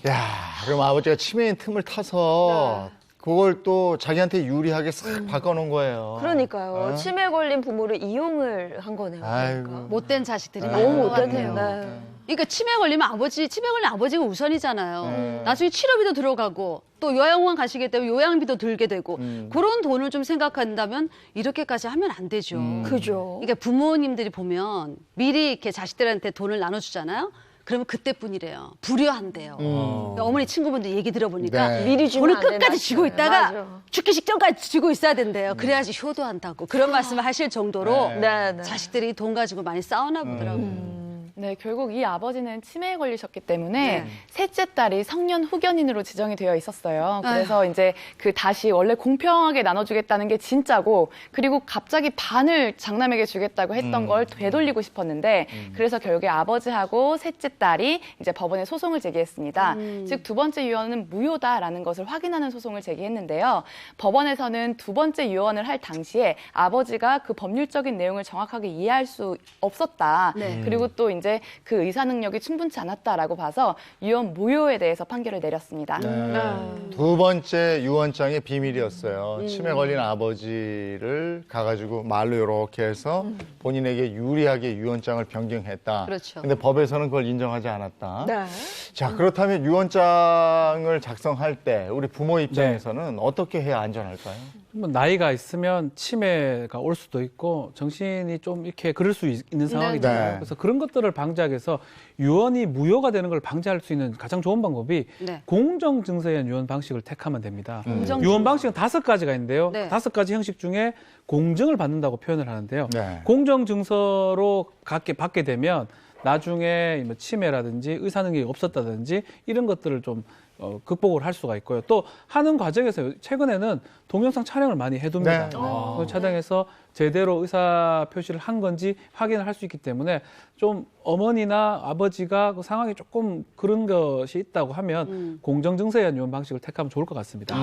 야, 그럼 아버지가 치매인 틈을 타서 그걸 또 자기한테 유리하게 싹 바꿔놓은 거예요. 그러니까요. 치매 걸린 부모를 이용을 한 거네요. 아이고. 그러니까. 못된 자식들이 너무 많은 것 못됐네요. 같아요. 네. 그러니까 치매 걸린 아버지가 우선이잖아요. 나중에 치료비도 들어가고 또 요양원 가시겠다면 요양비도 들게 되고 그런 돈을 좀 생각한다면 이렇게까지 하면 안 되죠. 그죠. 그러니까 부모님들이 보면 미리 이렇게 자식들한테 돈을 나눠주잖아요. 그러면 그때뿐이래요. 불효한대요. 그러니까 어머니 친구분들 얘기 들어보니까 네. 미리 주면 돈을 안 된다. 끝까지 쥐고 있다가 맞아. 죽기 직전까지 쥐고 있어야 된대요. 그래야지 효도한다고. 그런 말씀을 하실 정도로 네, 네. 자식들이 돈 가지고 많이 싸우나 보더라고요. 네, 결국 이 아버지는 치매에 걸리셨기 때문에 네. 셋째 딸이 성년 후견인으로 지정이 되어 있었어요. 그래서 이제 그 다시 원래 공평하게 나눠주겠다는 게 진짜고, 그리고 갑자기 반을 장남에게 주겠다고 했던 걸 되돌리고 싶었는데, 그래서 결국에 아버지하고 셋째 딸이 이제 법원에 소송을 제기했습니다. 즉 두 번째 유언은 무효다라는 것을 확인하는 소송을 제기했는데요. 법원에서는 두 번째 유언을 할 당시에 아버지가 그 법률적인 내용을 정확하게 이해할 수 없었다. 네. 그리고 또 이제 그 의사 능력이 충분치 않았다라고 봐서 유언 무효에 대해서 판결을 내렸습니다. 두 번째 유언장의 비밀이었어요. 치매 걸린 아버지를 가가지고 말로 이렇게 해서 본인에게 유리하게 유언장을 변경했다. 그렇죠. 근데 법에서는 그걸 인정하지 않았다. 네. 자, 그렇다면 유언장을 작성할 때 우리 부모 입장에서는 어떻게 해야 안전할까요? 뭐 나이가 있으면 치매가 올 수도 있고 정신이 좀 이렇게 그럴 수 있는 상황이잖아요. 네. 그래서 그런 것들을 방지하기 위해서 유언이 무효가 되는 걸 방지할 수 있는 가장 좋은 방법이 네. 공정 증서에 의한 유언 방식을 택하면 됩니다. 공정 유언 증서. 방식은 5가지가 있는데요. 네. 5가지 형식 중에 공정을 받는다고 표현을 하는데요. 네. 공정 증서로 받게 되면 나중에 뭐 치매라든지 의사 능력이 없었다든지 이런 것들을 좀 극복을 할 수가 있고요. 또 하는 과정에서 최근에는 동영상 촬영을 많이 해둡니다. 네. 그 촬영해서 제대로 의사 표시를 한 건지 확인을 할 수 있기 때문에 좀 어머니나 아버지가 그 상황이 조금 그런 것이 있다고 하면 공정증서에 의한 유언 방식을 택하면 좋을 것 같습니다.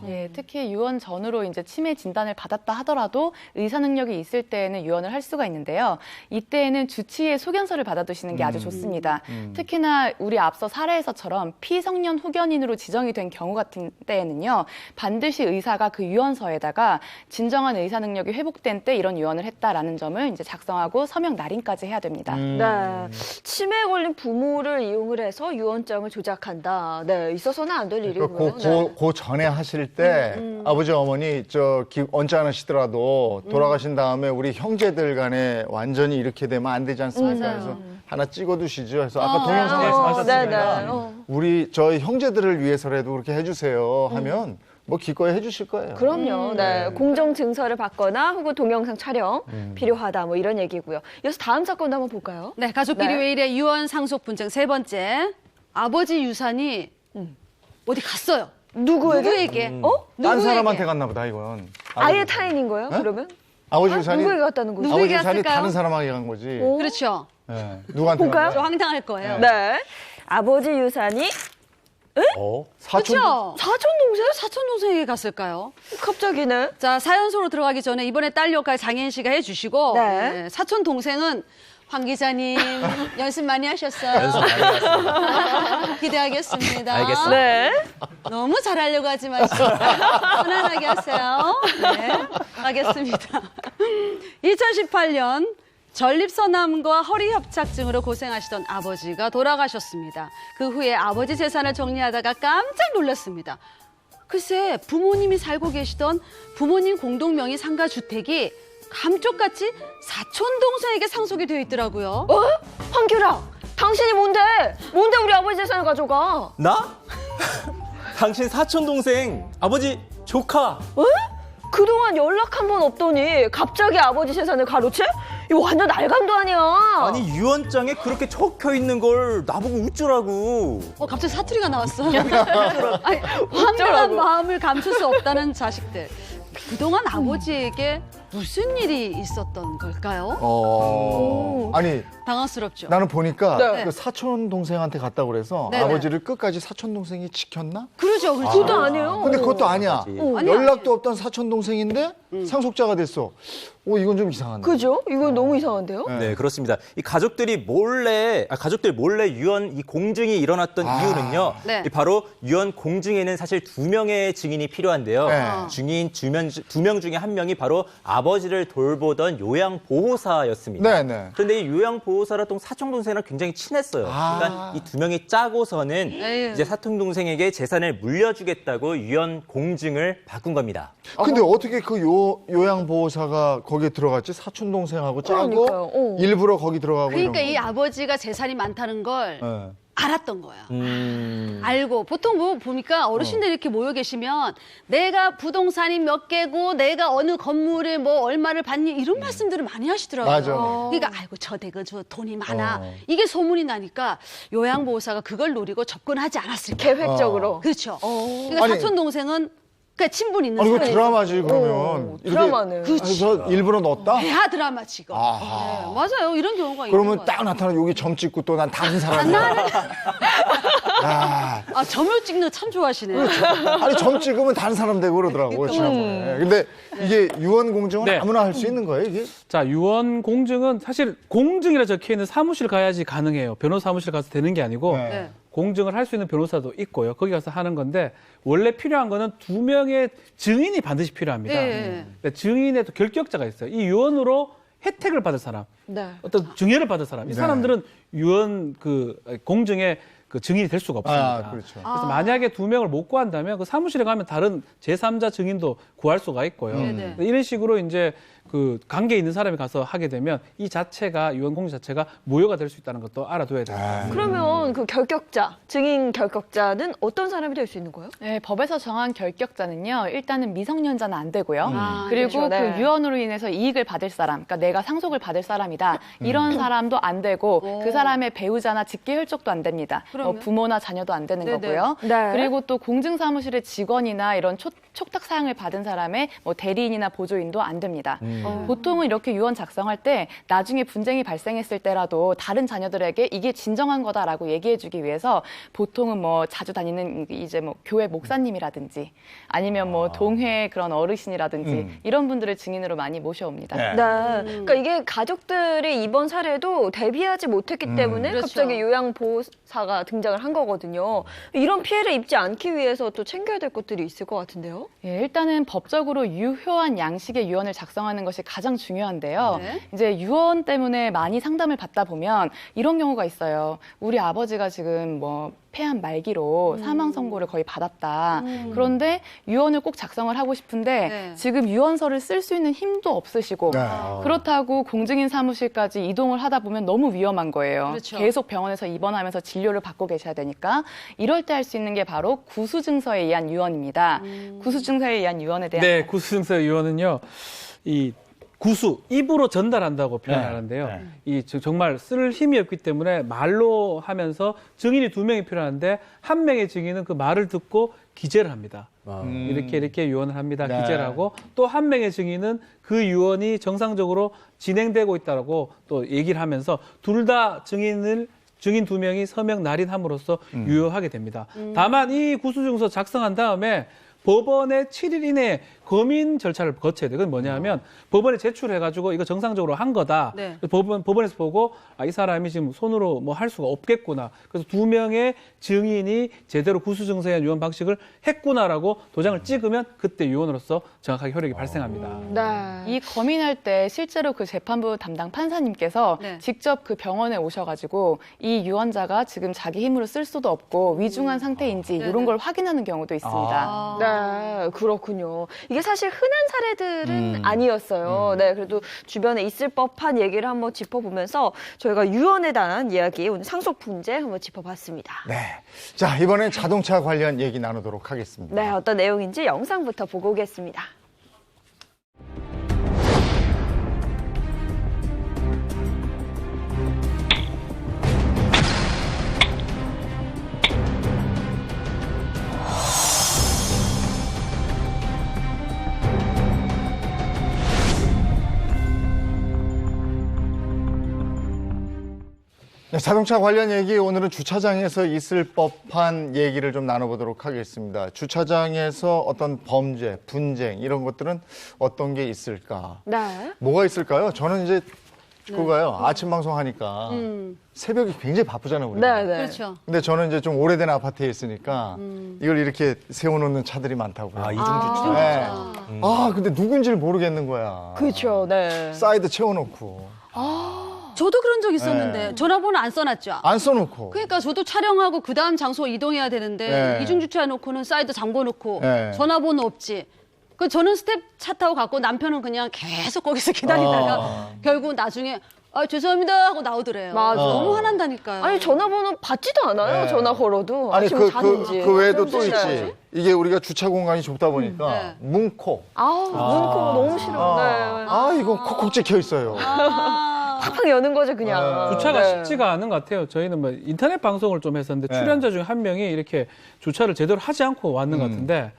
예, 특히 유언 전후로 이제 치매 진단을 받았다 하더라도 의사 능력이 있을 때에는 유언을 할 수가 있는데요. 이때에는 주치의의 소견서를 받아두시는 게 아주 좋습니다. 특히나 우리 앞서 사례에서처럼 피성년 후견인으로 지정이 된 경우 같은 때에는요, 반드시 의사가 그 유언서에다가 진정한 의사 능력이 회복된 때 이런 유언을 했다라는 점을 이제 작성하고 서명 날인까지 해야 됩니다. 네. 치매에 걸린 부모를 이용을 해서 유언장을 조작한다. 네, 있어서는 안 될 일이고요. 네. 그 전에 하실 때 아버지 어머니 언짢 않으시더라도 돌아가신 다음에 우리 형제들 간에 완전히 이렇게 되면 안 되지 않습니까? 그래서 하나 찍어두시죠. 그래서 아까 동영상 말씀하셨으니까 네, 네. 우리 저희 형제들을 위해서라도 그렇게 해주세요 하면 뭐 기꺼이 해주실 거예요. 그럼요. 네. 공정 증서를 받거나 혹은 동영상 촬영 필요하다. 뭐 이런 얘기고요. 이어서 다음 사건도 한번 볼까요? 네, 가족끼리 네. 왜 이래 유언 상속 분쟁 세 번째. 아버지 유산이 어디 갔어요. 누구에게? 딴 누구에게? 사람한테 갔나 보다 이건. 아예 타인인 거예요? 그러면? 아버지 유산이 누구에게 갔다는 거죠? 누구에게 아버지 유산이 갔을까요? 다른 사람에게 간 거지. 그렇죠. 네. 누구한테 볼까요? 간 저 거야? 황당할 거예요. 네. 아버지 유산이 사촌. 그렇죠. 사촌 동생? 사촌 동생에게 갔을까요? 갑자기는 자, 사연소로 들어가기 전에 이번에 딸 역할 장혜인 씨가 해주시고 네. 사촌 동생은 황 기자님 연습 많이 하셨어요. 연습 많이 했습니다. 기대하겠습니다. 알겠습니다. 네. 너무 잘하려고 하지 마시고 편안하게 하세요. 네, 알겠습니다. 2018년 전립선암과 허리협착증으로 고생하시던 아버지가 돌아가셨습니다. 그 후에 아버지 재산을 정리하다가 깜짝 놀랐습니다. 글쎄 부모님이 살고 계시던 부모님 공동명의 상가 주택이 감쪽같이 사촌 동생에게 상속이 되어 있더라고요. 어? 황규라, 당신이 뭔데 우리 아버지 재산을 가져가? 나? 당신 사촌 동생, 아버지 조카. 어? 그동안 연락 한 번 없더니 갑자기 아버지 재산을 가로채? 이거 완전 날강도 아니야. 아니 유언장에 그렇게 적혀 있는 걸 나보고 웃주라고. 갑자기 사투리가 나왔어. 아니, 황당한 마음을 감출 수 없다는 자식들. 그동안 아버지에게 무슨 일이 있었던 걸까요? 아니 당황스럽죠. 나는 보니까 네. 그 사촌 동생한테 갔다 그래서 네네. 아버지를 끝까지 사촌 동생이 지켰나? 그러죠, 그렇죠. 그것도 아니에요. 근데 그것도 아니야. 아니, 연락도 없던 사촌 동생인데 상속자가 됐어. 이건 좀 이상한데. 그죠? 이건 너무 이상한데요? 네, 그렇습니다. 이 가족들 몰래 유언 이 공증이 일어났던 이유는요. 네. 이 바로 유언 공증에는 사실 2명의 증인이 필요한데요. 네. 증인 2명 중에 한 명이 바로 아버지를 돌보던 요양보호사였습니다. 네, 네. 그런데 이 요양보호사랑 또 사촌동생이랑 굉장히 친했어요. 그러니까 이 2명이 짜고서는 에휴. 이제 사촌동생에게 재산을 물려주겠다고 유언 공증을 바꾼 겁니다. 근데 어떻게 그 요양보호사가 거기에 들어갔지? 사촌 동생하고 짜고 그러니까요. 일부러 거기 들어가고 그러니까 이런 이 거. 아버지가 재산이 많다는 걸 네. 알았던 거야. 알고 보통 뭐 보니까 어르신들이 이렇게 모여 계시면 내가 부동산이 몇 개고 내가 어느 건물에 뭐 얼마를 받니 이런 말씀들을 많이 하시더라고요. 맞아. 그러니까 아이고 저 댁은 저 돈이 많아. 이게 소문이 나니까 요양보호사가 그걸 노리고 접근하지 않았을까. 계획적으로. 그렇죠. 그러니까 아니, 사촌 동생은 그러니까 친분 있는 이거 사람이 드라마지 그러면. 이렇게 드라마네. 해서 일부러 넣었다? 대하 드라마 지금. 아하. 네, 맞아요. 이런 경우가 있는 그러면 거예요. 딱 나타나 여기 점 찍고 또 난 다른 사람이야. 야, 아, 점을 찍는 거 참 좋아하시네. 아니 점 찍으면 다른 사람 되고 그러더라고 지난번에. 근데 이게 유언 공증은 네. 아무나 할 수 있는 거예요 이게? 자, 유언 공증은 사실 공증이라 적혀 있는 사무실 가야지 가능해요. 변호사 사무실 가서 되는 게 아니고 네. 네. 공증을 할 수 있는 변호사도 있고요. 거기 가서 하는 건데 원래 필요한 거는 2명의 증인이 반드시 필요합니다. 네. 근데 증인의 또 결격자가 있어요. 이 유언으로 혜택을 받을 사람, 네. 어떤 증여를 받을 사람. 이 사람들은 유언 공증의 그 증인이 될 수가 없습니다. 그렇죠. 그래서 만약에 2명을 못 구한다면 그 사무실에 가면 다른 제3자 증인도 구할 수가 있고요. 네네. 이런 식으로 이제 그 관계 있는 사람이 가서 하게 되면 이 자체가 유언 공증 자체가 무효가 될 수 있다는 것도 알아둬야 됩니다. 그러면 그 결격자, 증인 결격자는 어떤 사람이 될 수 있는 거예요? 네, 법에서 정한 결격자는요. 일단은 미성년자는 안 되고요. 그리고 그렇죠, 네. 그 유언으로 인해서 이익을 받을 사람, 그러니까 내가 상속을 받을 사람이다. 이런 사람도 안 되고 그 사람의 배우자나 직계 혈족도 안 됩니다. 그러면? 부모나 자녀도 안 되는 네네. 거고요. 네. 그리고 또 공증사무실의 직원이나 이런 촉탁 사항을 받은 사람의 뭐 대리인이나 보조인도 안 됩니다. 보통은 이렇게 유언 작성할 때 나중에 분쟁이 발생했을 때라도 다른 자녀들에게 이게 진정한 거다라고 얘기해주기 위해서 보통은 뭐 자주 다니는 이제 뭐 교회 목사님이라든지 아니면 뭐 동회 그런 어르신이라든지 이런 분들을 증인으로 많이 모셔옵니다. 네. 네. 그러니까 이게 가족들이 이번 사례도 대비하지 못했기 때문에 그렇죠. 갑자기 요양보호사가 등장을 한 거거든요. 이런 피해를 입지 않기 위해서 또 챙겨야 될 것들이 있을 것 같은데요. 예, 일단은 법적으로 유효한 양식의 유언을 작성하는 것이 가장 중요한데요. 네. 이제 유언 때문에 많이 상담을 받다 보면 이런 경우가 있어요. 우리 아버지가 지금 뭐 폐암 말기로 사망 선고를 거의 받았다. 그런데 유언을 꼭 작성을 하고 싶은데 네. 지금 유언서를 쓸 수 있는 힘도 없으시고 네. 그렇다고 공증인 사무실까지 이동을 하다 보면 너무 위험한 거예요. 그렇죠. 계속 병원에서 입원하면서 진료를 받고 계셔야 되니까 이럴 때 할 수 있는 게 바로 구수증서에 의한 유언입니다. 구수증서에 의한 유언에 대한 네, 구수증서 유언은요, 이 구수, 입으로 전달한다고 표현하는데요. 네. 이 정말 쓸 힘이 없기 때문에 말로 하면서 증인이 2명이 필요한데 한 명의 증인은 그 말을 듣고 기재를 합니다. 이렇게 유언을 합니다. 네. 기재를 하고 또 한 명의 증인은 그 유언이 정상적으로 진행되고 있다고 또 얘기를 하면서 둘 다 증인 2명이 서명 날인함으로써 유효하게 됩니다. 다만 이 구수증서 작성한 다음에 법원에 7일 이내에 검인 절차를 거쳐야 돼요. 그건 뭐냐면 법원에 제출해가지고 이거 정상적으로 한 거다. 네. 법원에서 보고 이 사람이 지금 손으로 뭐 할 수가 없겠구나. 그래서 2명의 증인이 제대로 구수증서의 유언 방식을 했구나라고 도장을 찍으면 그때 유언으로서 정확하게 효력이 발생합니다. 네. 이 검인할 때 실제로 그 재판부 담당 판사님께서 네. 직접 그 병원에 오셔가지고 이 유언자가 지금 자기 힘으로 쓸 수도 없고 위중한 상태인지 네네. 이런 걸 확인하는 경우도 있습니다. 네, 그렇군요. 이게 사실 흔한 사례들은 아니었어요. 네, 그래도 주변에 있을 법한 얘기를 한번 짚어보면서 저희가 유언에 대한 이야기, 오늘 상속 분재 한번 짚어봤습니다. 네. 자, 이번엔 자동차 관련 얘기 나누도록 하겠습니다. 네, 어떤 내용인지 영상부터 보고 오겠습니다. 네, 자동차 관련 얘기 오늘은 주차장에서 있을 법한 얘기를 좀 나눠보도록 하겠습니다. 주차장에서 어떤 범죄, 분쟁 이런 것들은 어떤 게 있을까? 네. 뭐가 있을까요? 저는 이제 그거요. 아침 방송 하니까 새벽에 굉장히 바쁘잖아요, 우리가. 네, 네. 그렇죠. 근데 저는 이제 좀 오래된 아파트에 있으니까 이걸 이렇게 세워놓는 차들이 많다고요. 이중주차. 네. 근데 누군지를 모르겠는 거야. 그렇죠. 네. 사이드 채워놓고 저도 그런 적 있었는데 네. 전화번호 안 써놨죠. 안 써놓고. 그러니까 저도 촬영하고 그 다음 장소 이동해야 되는데 네. 이중주차 해놓고는 사이드 잠궈놓고 네. 전화번호 없지. 그 저는 스텝 차 타고 갔고 남편은 그냥 계속 거기서 기다리다가 결국 나중에 죄송합니다 하고 나오더래요. 맞아. 너무 화난다니까요. 아니, 전화번호 받지도 않아요. 네. 전화 걸어도. 아니 아침에 자는지. 그 외에도 또 써야지. 있지. 이게 우리가 주차 공간이 좁다 보니까 네. 문콕. 문코 너무 싫어. 네. 이거 콕콕 찍혀 있어요. 팍팍 여는 거죠, 그냥. 주차가 네. 쉽지가 않은 것 같아요. 저희는 뭐 인터넷 방송을 좀 했었는데 네. 출연자 중 한 명이 이렇게 주차를 제대로 하지 않고 왔는 것 같은데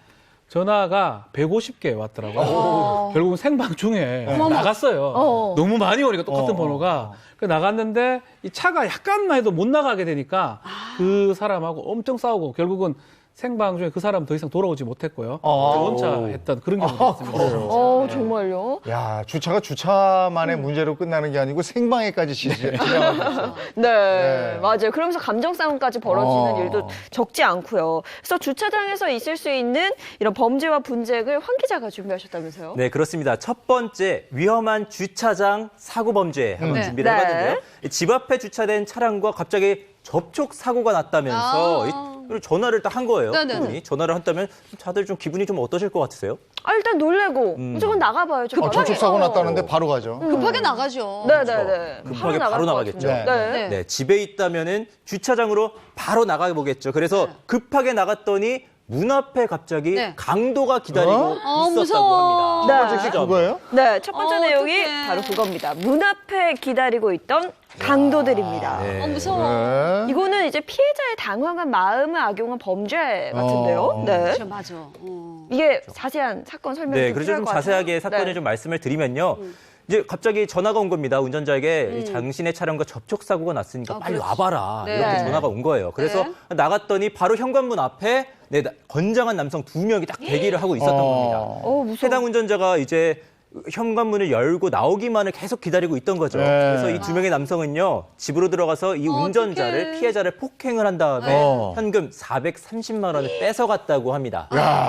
전화가 150개 왔더라고요. 결국은 생방 중에 나갔어요. 너무 많이 오니까 똑같은 번호가. 그 나갔는데 이 차가 약간만 해도 못 나가게 되니까 그 사람하고 엄청 싸우고 결국은 생방 중에 그 사람 더 이상 돌아오지 못했고요. 원차했던 그런 경우도 있습니다. 정말요? 야, 주차가 주차만의 문제로 끝나는 게 아니고 생방에까지 진행하겠어. 네, 맞아요. 그러면서 감정 싸움까지 벌어지는 일도 적지 않고요. 그래서 주차장에서 있을 수 있는 이런 범죄와 분쟁을 황 기자가 준비하셨다면서요? 네, 그렇습니다. 첫 번째, 위험한 주차장 사고 범죄 한번 네. 준비를 네. 해봤는데요. 집 앞에 주차된 차량과 갑자기 접촉 사고가 났다면서 그리고 전화를 딱 한 거예요. 네네. 그분이 전화를 한다면 다들 좀 기분이 좀 어떠실 것 같으세요? 일단 놀래고 무조건 나가봐야죠. 접촉 사고 났다는데 바로 가죠. 급하게 나가죠. 네네네. 급하게 나갈 바로 것 나가겠죠. 같은데. 네. 네. 네, 집에 있다면은 주차장으로 바로 나가보겠죠. 그래서 급하게 나갔더니 문 앞에 갑자기 네. 강도가 기다리고 있었다고 무서워. 합니다. 네. 첫 번째 그거예요? 네, 첫 번째 내용이 어떡해. 바로 그겁니다. 문 앞에 기다리고 있던 강도들입니다. 네. 무서워. 네. 이거는 이제 피해자의 당황한 마음을 악용한 범죄 같은데요. 네. 그렇죠, 맞아. 이게 자세한 사건 설명이 네, 좀 그래서 필요할 좀 것 같아요. 자세하게 사건을 네. 좀 말씀을 드리면요. 이제 갑자기 전화가 온 겁니다. 운전자에게 이 당신의 차량과 접촉 사고가 났으니까 빨리 그렇지. 와봐라. 네. 이렇게 전화가 온 거예요. 그래서 나갔더니 바로 현관문 앞에 건장한 남성 2명이 딱 대기를 하고 있었던 겁니다. 무서워. 해당 운전자가 이제 현관문을 열고 나오기만을 계속 기다리고 있던 거죠. 네. 그래서 이 2명의 남성은요, 집으로 들어가서 이 운전자를, 어떡해. 피해자를 폭행을 한 다음에 현금 430만 원을 뺏어갔다고 합니다. 야,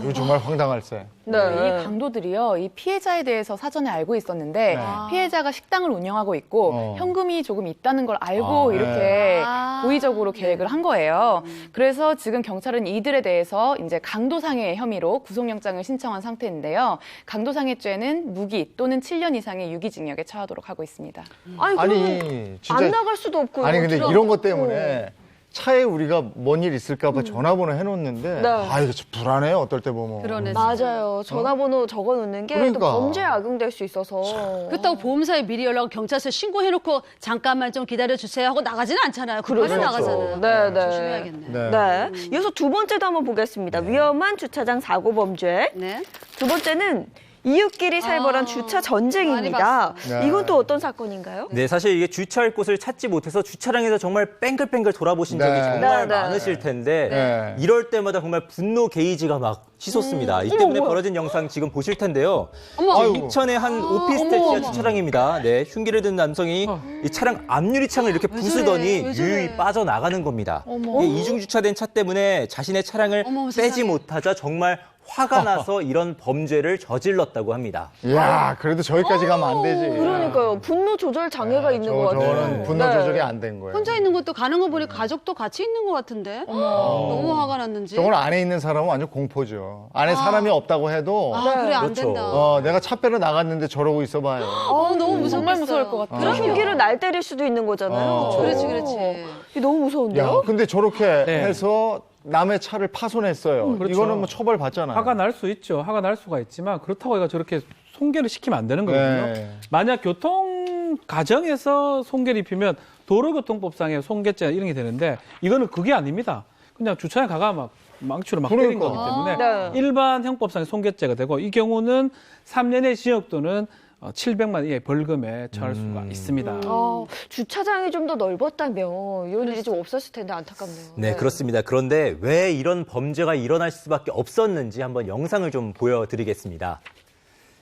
이거 정말 황당할세. 네. 이 강도들이요, 이 피해자에 대해서 사전에 알고 있었는데 피해자가 식당을 운영하고 있고 현금이 조금 있다는 걸 알고 이렇게 고의적으로 계획을 한 거예요. 그래서 지금 경찰은 이들에 대해서 이제 강도상해 혐의로 구속영장을 신청한 상태인데요. 강도상해 죄는 무기 또는 7년 이상의 유기징역에 처하도록 하고 있습니다. 아니, 진짜 안 나갈 수도 없고. 아니 근데 이거 이런 것 때문에 차에 우리가 뭔 일 있을까봐 전화번호 해놓는데 네. 이거 좀 불안해요. 어떨 때 보면. 그러네. 맞아요. 전화번호 적어놓는 게 또 그러니까. 범죄에 악용될 수 있어서. 그렇다고 보험사에 미리 연락하고 경찰서에 신고해놓고 잠깐만 좀 기다려주세요 하고 나가지는 않잖아요. 급하게 그렇죠. 나가잖아요. 네, 네. 조심해야겠네. 네. 네. 이어서 두 번째도 한번 보겠습니다. 위험한 주차장 사고 범죄. 네. 두 번째는 이웃끼리 살벌한 주차 전쟁입니다. 네. 이건 또 어떤 사건인가요? 네, 사실 이게 주차할 곳을 찾지 못해서 주차장에서 정말 뺑글뺑글 돌아보신 적이 네. 정말 네, 네. 많으실 텐데 네. 이럴 때마다 정말 분노 게이지가 막 치솟습니다. 이 때문에 벌어진 영상 지금 보실 텐데요. 아이고. 인천의 한 오피스텔 지하 주차장입니다. 네, 흉기를 든 남성이 이 차량 앞유리창을 이렇게 부수더니 왜 저래? 유유히 빠져나가는 겁니다. 이게 이중 주차된 차 때문에 자신의 차량을 어머, 빼지 세상에. 못하자 정말 화가 나서 이런 범죄를 저질렀다고 합니다. 이야, 그래도 저기까지 가면 안 되지. 그러니까요. 분노 조절 장애가 있는 것 같아요. 저거는 분노 네. 조절이 안 된 거예요. 혼자 있는 것도 가는 거 보니 가족도 같이 있는 것 같은데. 너무 화가 났는지. 저건 안에 있는 사람은 완전 공포죠. 안에 사람이 없다고 해도 그래 안 그렇죠. 된다. 내가 차 빼러 나갔는데 저러고 있어봐요. 너무 무섭겠어요. 정말 무서울 것 같아요. 그런 흉기를 날 때릴 수도 있는 거잖아요. 그렇지, 그렇지. 이게 너무 야, 무서운데요? 근데 저렇게 네. 해서 남의 차를 파손했어요. 그렇죠. 이거는 뭐 처벌 받잖아요. 화가 날 수 있죠. 화가 날 수가 있지만 그렇다고 해가 저렇게 손괴를 시키면 안 되는 거거든요. 네. 만약 교통 과정에서 손괴를 입히면 도로교통법상의 손괴죄 이런 게 되는데 이거는 그게 아닙니다. 그냥 주차장에 가가 막 망치로 막 때린 그러니까. 거기 때문에 네. 일반 형법상의 손괴죄가 되고 이 경우는 3년의 징역 또는 700만 원의 벌금에 처할 수가 있습니다. 주차장이 좀 더 넓었다면 이런 일이 좀 없었을 텐데 안타깝네요. 네, 그렇습니다. 그런데 왜 이런 범죄가 일어날 수밖에 없었는지 한번 영상을 좀 보여드리겠습니다.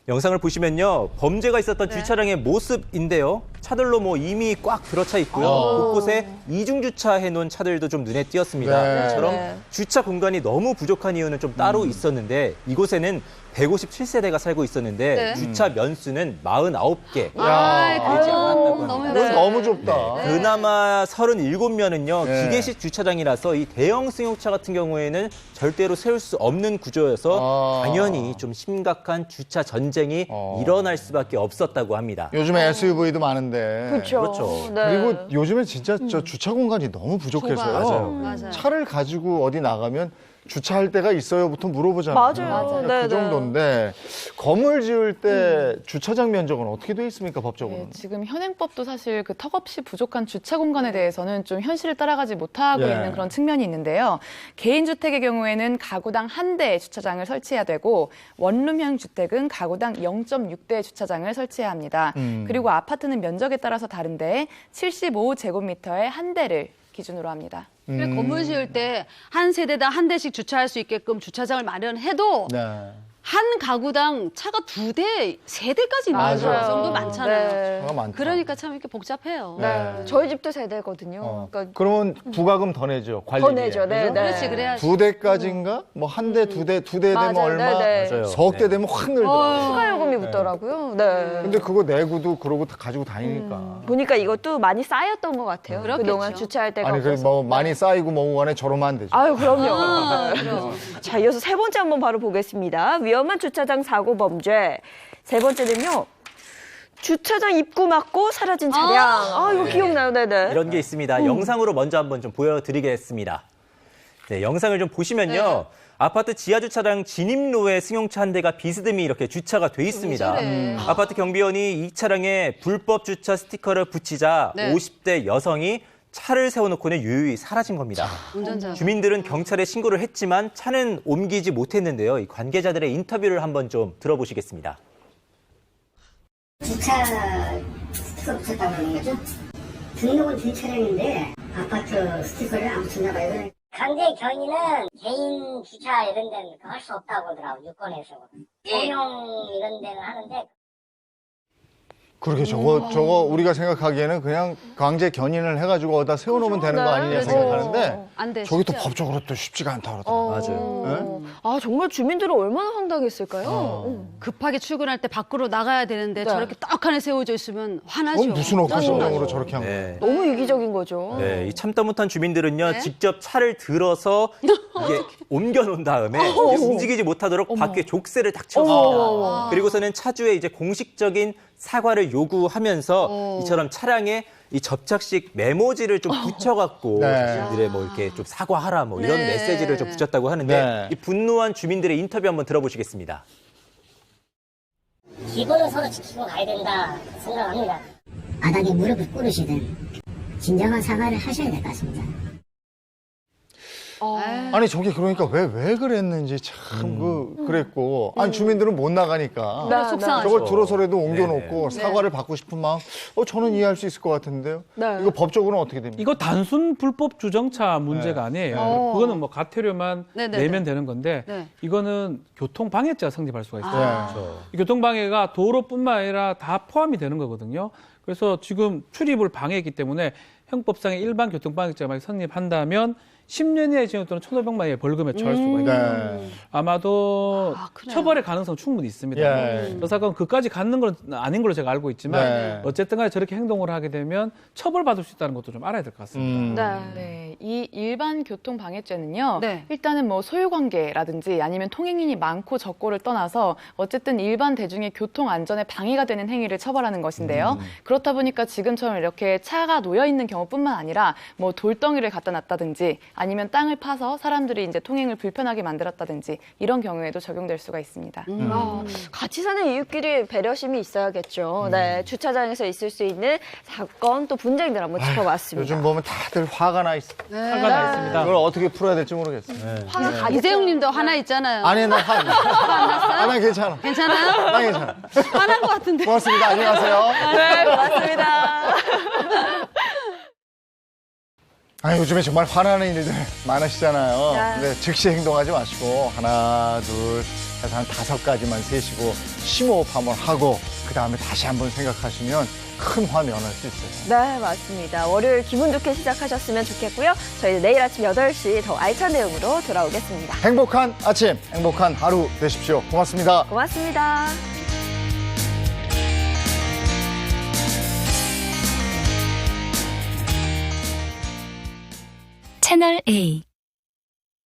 영상을 보시면요, 범죄가 있었던 주차장의 모습인데요. 차들로 뭐 이미 꽉 들어차 있고요. 곳곳에 이중 주차해 놓은 차들도 좀 눈에 띄었습니다. 네. 이처럼 네. 주차 공간이 너무 부족한 이유는 좀 따로 있었는데 이곳에는 157세대가 살고 있었는데 네. 주차 면수는 49개. 되지 그래요. 않았다고 너무 합니다. 그건 너무 좁다. 그나마 37면은요, 네. 기계식 주차장이라서 이 대형 승용차 같은 경우에는 절대로 세울 수 없는 구조여서 당연히 좀 심각한 주차 전쟁이 일어날 수밖에 없었다고 합니다. 요즘에 SUV도 많은데. 그렇죠. 그렇죠. 네. 그리고 요즘에 진짜 저 주차 공간이 너무 부족해서요. 맞아요. 차를 가지고 어디 나가면 주차할 데가 있어요부터 물어보잖아요. 맞아요. 그 네, 정도인데 건물 지을 때 주차장 면적은 어떻게 돼 있습니까, 법적으로? 네, 지금 현행법도 사실 그 턱없이 부족한 주차 공간에 대해서는 좀 현실을 따라가지 못하고 예. 있는 그런 측면이 있는데요. 개인주택의 경우에는 가구당 한 대의 주차장을 설치해야 되고 원룸형 주택은 가구당 0.6대의 주차장을 설치해야 합니다. 그리고 아파트는 면적에 따라서 다른데 75제곱미터에 한 대를 기준으로 합니다. 건물 지을 때 한 세대당 한 대씩 주차할 수 있게끔 주차장을 마련해도 네. 한 가구당 차가 2대, 3대까지 있는 맞아요. 정도 많잖아요. 네. 차가 많다. 그러니까 참 이렇게 복잡해요. 네. 저희 집도 세대거든요. 그러니까 그러면 부가금 더 내죠, 관리비. 더 내죠. 네, 네. 그렇지, 그래야지. 두 대까지인가? 뭐 한 대, 두 대 되면 맞아요. 얼마? 네, 네. 석 대 되면 확 늘더라고요. 추가 요금이 붙더라고요. 네. 근데 그거 내고도 그러고 다 가지고 다니니까. 보니까 이것도 많이 쌓였던 것 같아요. 그렇겠죠. 그동안 주차할 데가 아니, 없어서. 뭐 많이 쌓이고 뭐고 간에 저러면 안 되죠. 아유, 그럼요. 그럼. 자, 이어서 세 번째 한번 바로 보겠습니다. 위험한 주차장 사고 범죄. 세 번째는요. 주차장 입구 막고 사라진 차량. 이거 기억나요? 네네. 이런 게 있습니다. 영상으로 먼저 한번 좀 보여드리겠습니다. 네, 영상을 좀 보시면요. 아파트 지하주차장 진입로에 승용차 한 대가 비스듬히 이렇게 주차가 돼 있습니다. 아파트 경비원이 이 차량에 불법 주차 스티커를 붙이자 네. 50대 여성이 차를 세워놓고는 유유히 사라진 겁니다. 운전자. 주민들은 경찰에 신고를 했지만 차는 옮기지 못했는데요. 이 관계자들의 인터뷰를 한번 좀 들어보시겠습니다. 주차 스티커 붙였다고 하는 거죠? 등록은 된 차량인데 아파트 스티커를 안 붙였나 봐요. 강제 견인은 개인 주차 이런 데는 할 수 없다고 하더라고, 유권에서. 공용 이런 데는 하는데. 그러게 저거 우리가 생각하기에는 그냥 강제 견인을 해가지고 어디다 세워놓으면 되는 거 아니냐 그렇죠. 생각하는데 안 돼. 저게 또 쉽지 법적으로 또 쉽지가 않다 그러더라고요. 맞아요. 아, 정말 주민들은 얼마나 황당했을까요? 급하게 출근할 때 밖으로 나가야 되는데 네. 저렇게 떡하니 세워져 있으면 화나죠. 무슨 억지 정으로 저렇게 한 거예요. 네. 너무 이기적인 거죠. 네, 이 참다 못한 주민들은요, 네? 직접 차를 들어서 이게 옮겨놓은 다음에 이게 움직이지 못하도록 밖에 족쇄를 딱 채웠습니다. 그리고서는 차주의 이제 공식적인 사과를 요구하면서 이처럼 차량에 이 접착식 메모지를 좀 붙여갖고 네. 주민들의 뭐 이렇게 좀 사과하라 뭐 이런 네. 메시지를 좀 붙였다고 하는데 네. 이 분노한 주민들의 인터뷰 한번 들어보시겠습니다. 기본은 서로 지키고 가야 된다 생각합니다. 바닥에 무릎을 꿇으시든 진정한 사과를 하셔야 될 것 같습니다. 아니 저게 그러니까 왜 그랬는지 참 그랬고 아니 주민들은 못 나가니까 네, 속상하죠. 저걸 들어서라도 옮겨놓고 사과를 받고 싶은 마음 저는 이해할 수 있을 것 같은데요. 네. 이거 법적으로는 어떻게 됩니까? 이거 단순 불법 주정차 문제가 아니에요. 그거는 뭐 가태료만 네네네. 내면 되는 건데 네. 이거는 교통방해죄가 성립할 수가 있어요. 네. 이 교통방해가 도로뿐만 아니라 다 포함이 되는 거거든요. 그래서 지금 출입을 방해했기 때문에 형법상의 일반 교통방해죄가 만약 성립한다면 10년 이하의 징역 또는 1,500만 원의 벌금에 처할 수가 있어요. 네. 아마도 그래요? 처벌의 가능성 충분히 있습니다. 예. 저 사건 그까지 갖는 건 아닌 걸로 제가 알고 있지만 네. 어쨌든 간에 저렇게 행동을 하게 되면 처벌받을 수 있다는 것도 좀 알아야 될 것 같습니다. 네, 이 일반 교통방해죄는요. 네. 일단은 뭐 소유관계라든지 아니면 통행인이 많고 적고를 떠나서 어쨌든 일반 대중의 교통 안전에 방해가 되는 행위를 처벌하는 것인데요. 그렇다 보니까 지금처럼 이렇게 차가 놓여 있는 경우뿐만 아니라 뭐 돌덩이를 갖다 놨다든지 아니면 땅을 파서 사람들이 이제 통행을 불편하게 만들었다든지 이런 경우에도 적용될 수가 있습니다. 같이 사는 이웃끼리 배려심이 있어야겠죠. 네, 주차장에서 있을 수 있는 사건 또 분쟁들 한번 짚어봤습니다. 요즘 보면 다들 화가 나 있어. 화가 나 있습니다. 이걸 어떻게 풀어야 될지 모르겠어요. 화가 가득 이재용님도 하나 있잖아요. 아니 나 화. 나 괜찮아. 괜찮아요? 나 괜찮아. 화난 것 같은데. 고맙습니다. 안녕하세요. 네, 고맙습니다. 요즘에 정말 화나는 일들 많으시잖아요. 네. 근데 즉시 행동하지 마시고 하나, 둘, 해서 한 5가지만 세시고 심호흡 한번 하고 그 다음에 다시 한번 생각하시면 큰 화 면할 수 있어요. 네, 맞습니다. 월요일 기분 좋게 시작하셨으면 좋겠고요. 저희는 내일 아침 8시 더 알찬 내용으로 돌아오겠습니다. 행복한 아침, 행복한 하루 되십시오. 고맙습니다. 고맙습니다. 채널 A